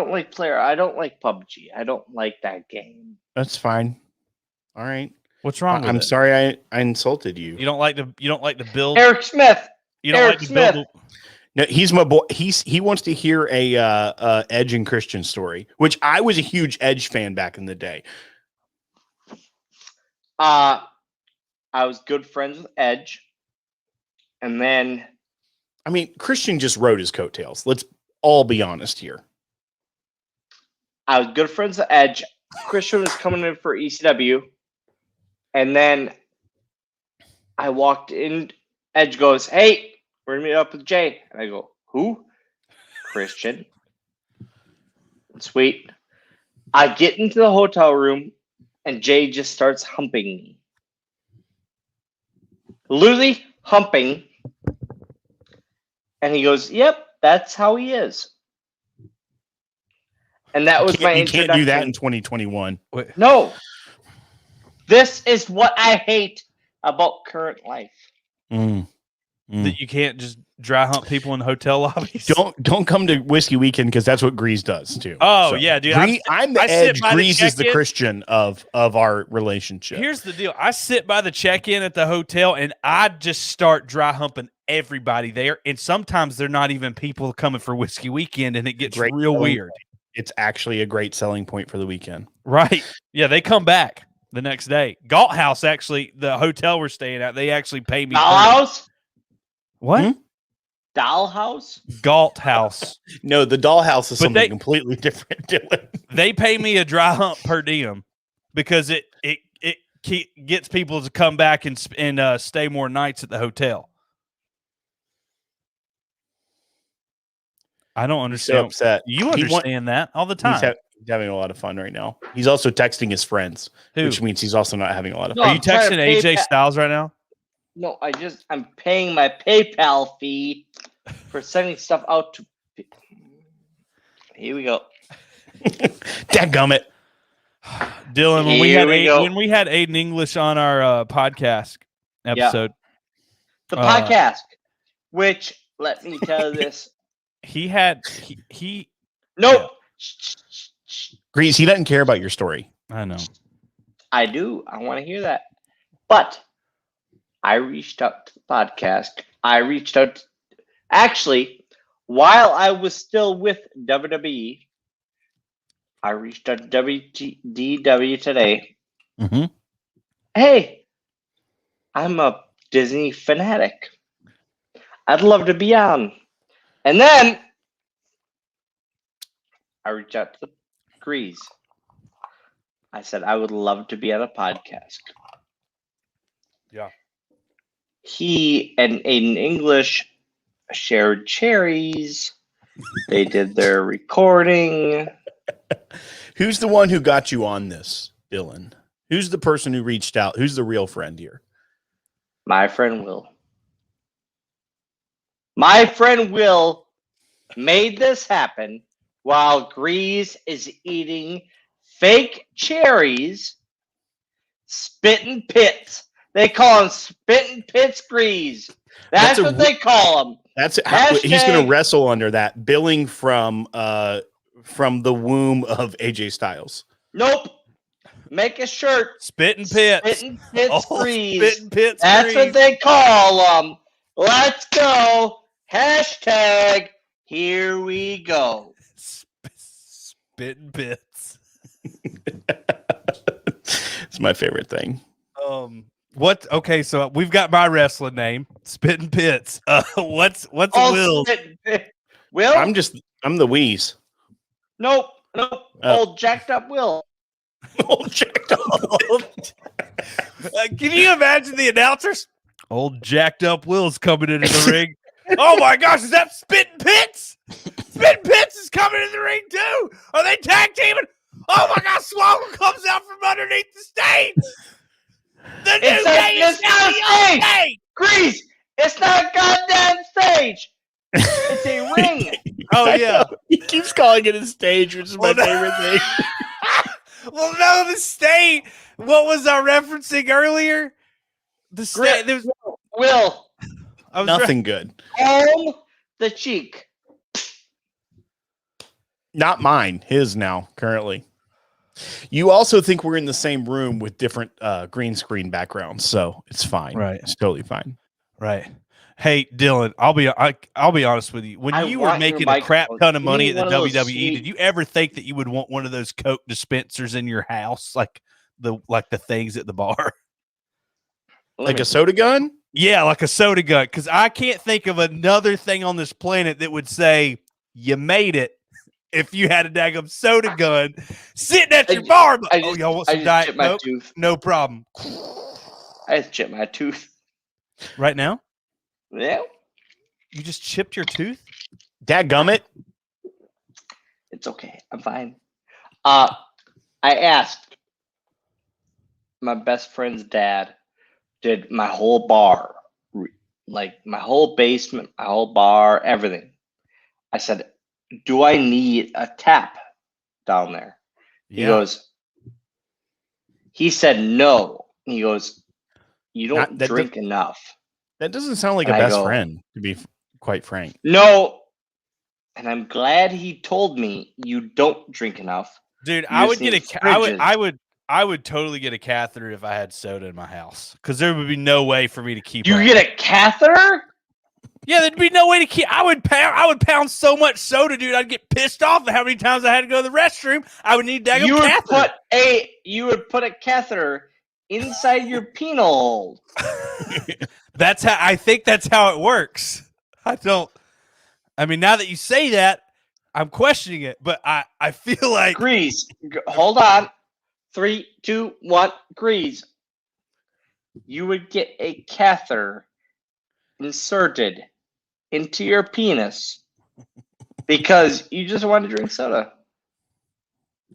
don't like that game. That's fine. All right. What's wrong with I'm it? sorry I insulted you. You don't like to build. Eric Smith. You don't Eric like to Smith. build. No, he's my boy. He wants to hear a Edge and Christian story, which I was a huge Edge fan back in the day. I was good friends with Edge, and then I mean, Christian just rode his coattails. Let's all be honest here. I was good friends with Edge. Christian was coming in for ECW, and then I walked in. Edge goes, "Hey, we're gonna meet up with Jay," and I go, "Who?" Christian. Sweet. I get into the hotel room, and Jay just starts humping me. Literally humping. And he goes, "Yep, that's how he is." And that was my You introduction. can't do that in 2021. No. This is what I hate about current life. That you can't just dry hump people in hotel lobbies. Don't come to Whiskey Weekend because that's what Grease does too. Oh, yeah, dude. I'm the I sit Edge. by the Grease is the check-in. Christian of our relationship. Here's the deal. I sit by the check-in at the hotel, and I just start dry humping everybody there. And sometimes they're not even people coming for Whiskey Weekend, and it gets Great real selling weird. point. It's actually a great selling point for the weekend. Right. Yeah, they come back the next day. Galt House, actually, the hotel we're staying at, they actually pay me. Dollhouse? What? Hmm? Dollhouse? Galt House. No, the dollhouse is But something they- completely different. Dylan. They pay me a dry hump per diem because it gets people to come back and stay more nights at the hotel. I don't So understand. upset. You understand that all the time. He's having a lot of fun right now. He's also texting his friends, Who? which means he's also not having a lot of No, fun. Are you I'm trying to texting AJ pay Styles right now? No, I'm paying my PayPal fee for sending stuff out to. Here we go. Dadgummit. Dylan, when Here we go. we had Aiden English on our podcast episode, The podcast, which let me tell you this. he Nope. Grease, he doesn't care about your story. I know. I do. I want to hear that. But I reached out to the podcast. Actually, while I was still with WWE, I reached out to DW today. Mm-hmm. Hey, I'm a Disney fanatic. I'd love to be on. And then I reached out to Grease. I said, I would love to be on a podcast. Yeah. He and Aiden English shared cherries. They did their recording. Who's the one who got you on this, Dylan? Who's the person who reached out? Who's the real friend here? My friend Will. My friend Will made this happen while Grease is eating fake cherries, spitting pits. They call him spitting pits Grease. That's what they call him. That's he's going to wrestle under that billing from the womb of AJ Styles. Nope. Make a shirt. Spitting pits. Spitting pits Grease. Spitting pits. That's what they call them. Let's go. Hashtag here we go. Spitting pits. It's my favorite thing. What? Okay, so we've got my wrestling name, Spitting Pits. What's Will? Will? I'm the Wheeze. Nope. Old jacked up Will. Old jacked up Will. Can you imagine the announcers? Old jacked up Will's coming into the ring. Oh my gosh, is that Spitting Pits? Spitting Pits is coming in the ring too. Are they tag teaming? Oh my gosh, Swoggle comes out from underneath the stage. The new day is now the stage. Grease, it's not a goddamn stage. It's a ring. Oh yeah. He keeps calling it a stage, which is my favorite thing. Well, no, the state. What was I referencing earlier? The state. There's Will. Nothing good. On the cheek. Not mine. His now, currently. You also think we're in the same room with different green screen backgrounds, so it's fine. Right. It's totally fine. Right. Hey, Dylan, I'll be honest with you. When you were making a crap ton of money at the WWE, did you ever think that you would want one of those Coke dispensers in your house, like the things at the bar? Like a soda gun? Yeah, like a soda gun. Because I can't think of another thing on this planet that would say you made it if you had a daggum soda gun sitting at your bar. Y'all want some Diet Coke? No problem. I just chipped my tooth. Right now? Yeah. You just chipped your tooth? Dadgummit. It's okay. I'm fine. I asked my best friend's dad, did my whole bar, like my whole basement, my whole bar, everything. I said, do I need a tap down there? Yeah. He said no. He goes, you don't drink enough. That doesn't sound like a best friend, to be quite frank. No. And I'm glad he told me you don't drink enough. Dude, I would totally get a catheter if I had soda in my house, because there would be no way for me to keep. You get a catheter? Yeah, there'd be no way to keep. I would pound so much soda, dude. I'd get pissed off at how many times I had to go to the restroom. I would need that. You would put a catheter inside your penile. I think that's how it works. I mean, now that you say that, I'm questioning it, but I feel like Grease. Hold on. 3, 2, 1. Grease. You would get a catheter inserted into your penis because you just want to drink soda.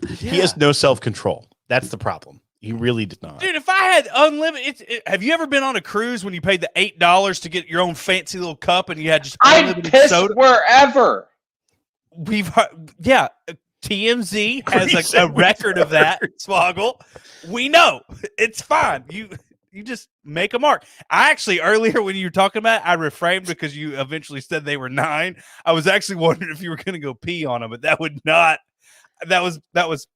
Yeah. He has no self-control. That's the problem. He really did not. Dude, if I had unlimited, have you ever been on a cruise when you paid the $8 to get your own fancy little cup and you had just unlimited soda? I'd piss wherever. TMZ has a record of that, Swoggle. We know. It's fine. You just make a mark. I actually, earlier when you were talking about it, I reframed because you eventually said they were 9. I was actually wondering if you were going to go pee on them, but that would not. That was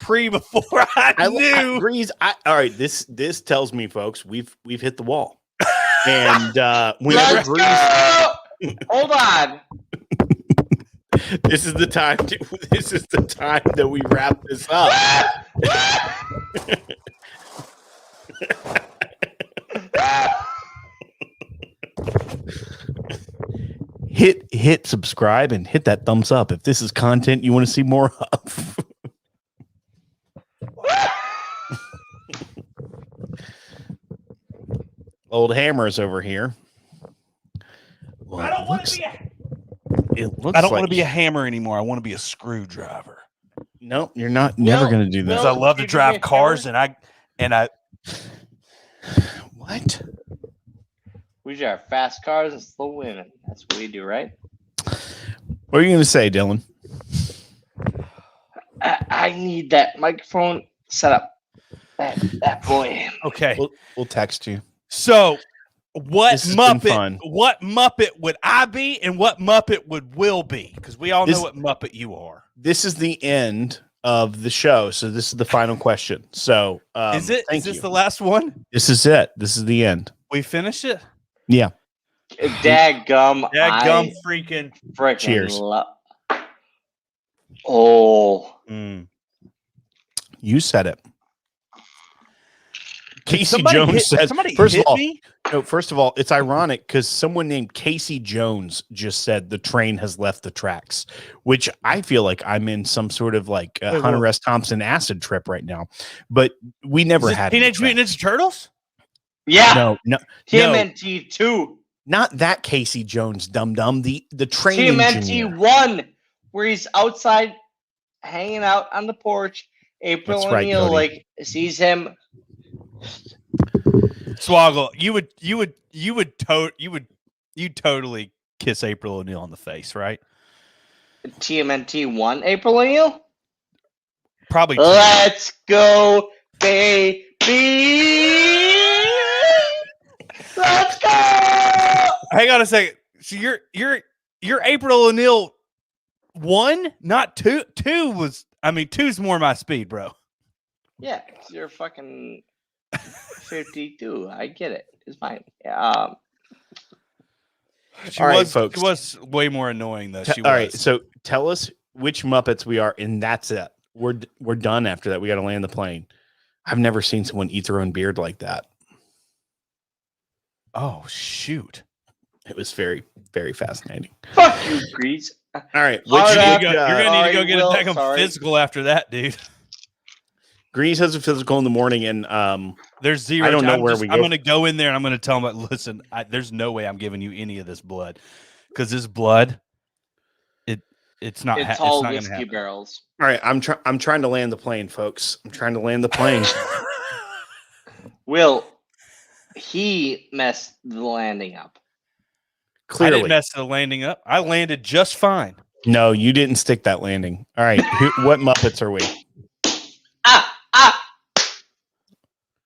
before I knew. All right, this tells me, folks, we've hit the wall. And whenever Grease, hold on. This is the time. This is the time that we wrap this up. hit subscribe and hit that thumbs up if this is content you want to see more of. Old Hammer's over here. Well, I don't want to be I don't want to be a hammer anymore. I want to be a screwdriver. No, you're not. Never going to do that. Because I love to drive cars, and I. What? We drive fast cars and slow women. That's what we do, right? What are you going to say, Dylan? I need that microphone set up. That boy. Okay. We'll text you. So, what This has been Muppet? fun. What Muppet would I be, and what Muppet would Will be? Because we all This- know what Muppet you are. This is the end of the show, so this is the final question. So, Is it? Thank Is this you. the last one? This is it. This is the end. We finish it. Yeah. Dadgum. Dadgum freaking. Freaking Cheers. Oh. You said it. Casey Somebody Jones hit- said. somebody First hit of all, me? no. First of all, it's ironic because someone named Casey Jones just said the train has left the tracks, which I feel like I'm in some sort of like Wait, Hunter what? S. Thompson acid trip right now. But we never Is it had any Teenage Mutant Ninja Turtles. Yeah. No, TMNT 2. not that Casey Jones, dum dum. The train TMNT engineer. 1, where he's outside hanging out on the porch. April That's right, O'Neil Cody. sees him. Swoggle, you'd totally kiss April O'Neil on the face, right? TMNT 1, April O'Neil. Probably. Two. Let's go, baby. Let's go. Hang on a second. So you're April O'Neil 1, not 2. 2's more my speed, bro. Yeah, 'cause you're fucking 52. I get it. It's fine. Yeah. She All right, was, folks. She was way more annoying though. She All right, was. so tell us which Muppets we are, and that's it. We're done after that. We got to land the plane. I've never seen someone eat their own beard like that. Oh shoot! It was very, very fascinating. Fuck you, Grease. All right, Hard which up. You're gonna need to Sorry, go get Will, a damn sorry. physical after that, dude. Grease has a physical in the morning, and There's zero. I don't know I'm where just- we I'm go. gonna go in there and I'm gonna tell them, listen, there's no way I'm giving you any of this blood, because this blood, it's not. It's It's all not gonna whiskey happen. barrels. all right, I'm trying to land the plane, folks. I'm trying to land the plane. Will, he messed the landing up. I Clearly, didn't mess the landing up. I landed just fine. no, you didn't stick that landing. All right, what Muppets are we? Ah!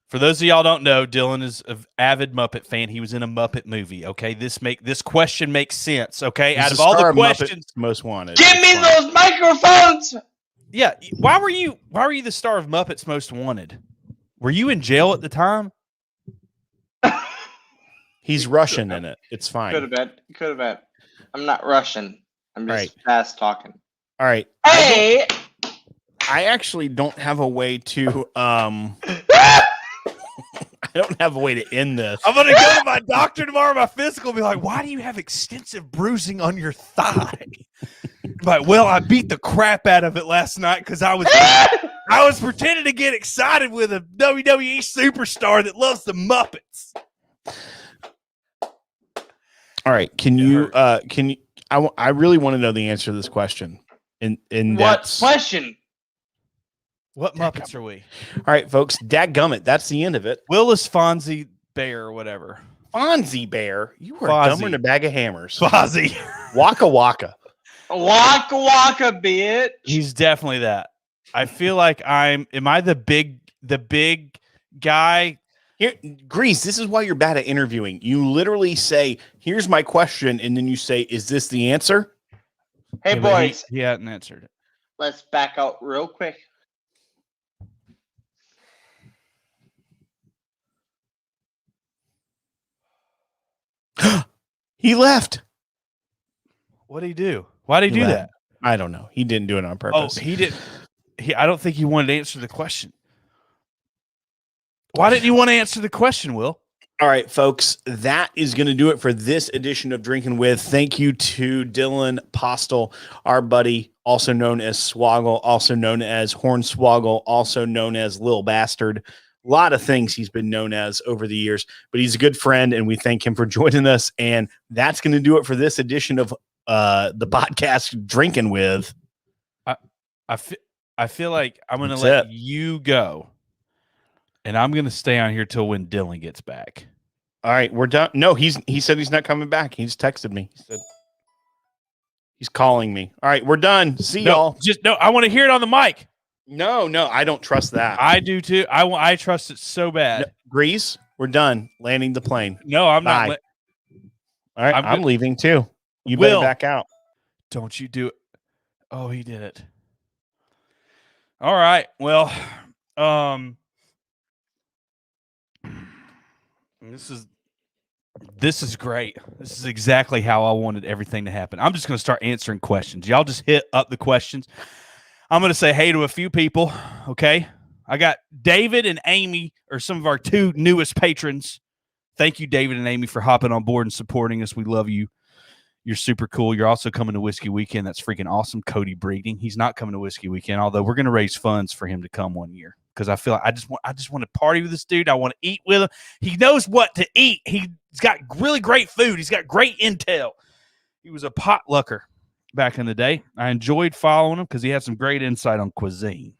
For those of y'all don't know, Dylan is an avid Muppet fan. He was in a Muppet movie. Okay, this question makes sense. Okay, He's out the of all star the of Muppets questions, Most Wanted. Give It's me fine. those microphones! yeah. Why were you the star of Muppets Most Wanted? Were you in jail at the time? He's Russian in it. It's fine. Could have been. I'm not Russian. I'm just Right. fast talking. All right. Hey! I actually don't have a way to I don't have a way to end this. I'm gonna go to my doctor tomorrow. My physical will be like, "Why do you have extensive bruising on your thigh?" Like, well, I beat the crap out of it last night because I was pretending to get excited with a WWE superstar that loves the Muppets. All right, can you I really want to know the answer to this question. And What that's question? What Muppets are we? all right, folks. Dadgummit, that's the end of it. Will is Fonzie Bear or whatever. Fonzie Bear, you are Fozzie. dumber than a bag of hammers. Fozzie. Waka waka. Waka waka, bitch. He's definitely that. I feel like am I the big guy? Here, Grease, this is why you're bad at interviewing. You literally say, "Here's my question," and then you say, "Is this the answer?" Hey, Yeah, but boys, he hadn't answered it. let's back out real quick. He left. What did he do? Why did he do that? I don't know. He didn't do it on Oh, purpose. he did. I don't think he wanted to answer the question. Why didn't you want to answer the question, Will? All right, folks, that is going to do it for this edition of Drinking With. Thank you to Dylan Postl, our buddy, also known as Swoggle, also known as Hornswoggle, also known as Lil Bastard. A lot of things he's been known as over the years, but he's a good friend, and we thank him for joining us. And that's going to do it for this edition of the podcast Drinking With. I feel like I'm going to let you go, and I'm going to stay on here till when Dylan gets back. All right, we're done. No, he said he's not coming back. He's texted me. He said he's calling me. All right, we're done. See y'all. I want to hear it on the mic. No, I don't trust that. I do too. I trust it so bad. No, Grease, we're done landing the plane. No, I'm not. All right, I'm leaving too. You better back out. Don't you do it. Oh, he did it. All right. Well, this is great. This is exactly how I wanted everything to happen. I'm just going to start answering questions. Y'all just hit up the questions. I'm going to say hey to a few people, okay? I got David and Amy are some of our two newest patrons. Thank you, David and Amy, for hopping on board and supporting us. We love you. You're super cool. You're also coming to Whiskey Weekend. That's freaking awesome. Cody Breeding. He's not coming to Whiskey Weekend, although we're going to raise funds for him to come one year because I feel like I just want to party with this dude. I want to eat with him. He knows what to eat. He's got really great food. He's got great intel. He was a potlucker back in the day. I enjoyed following him because he had some great insight on cuisine.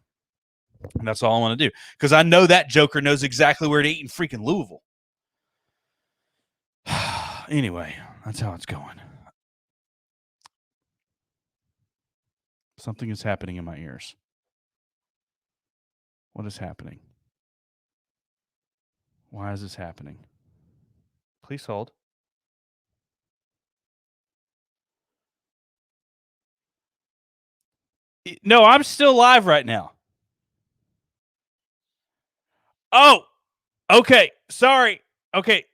And that's all I want to do because I know that joker knows exactly where to eat in freaking Louisville. Anyway, that's how it's going. Something is happening in my ears. What is happening? Why is this happening? Please hold. No, I'm still live right now. Oh, okay. Sorry. Okay.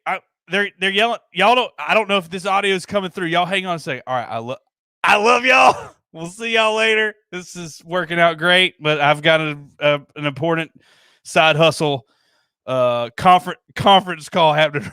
They're yelling. I don't know if this audio is coming through. Y'all hang on a second. All right. I love y'all. We'll see y'all later. This is working out great, but I've got an important side hustle conference call happening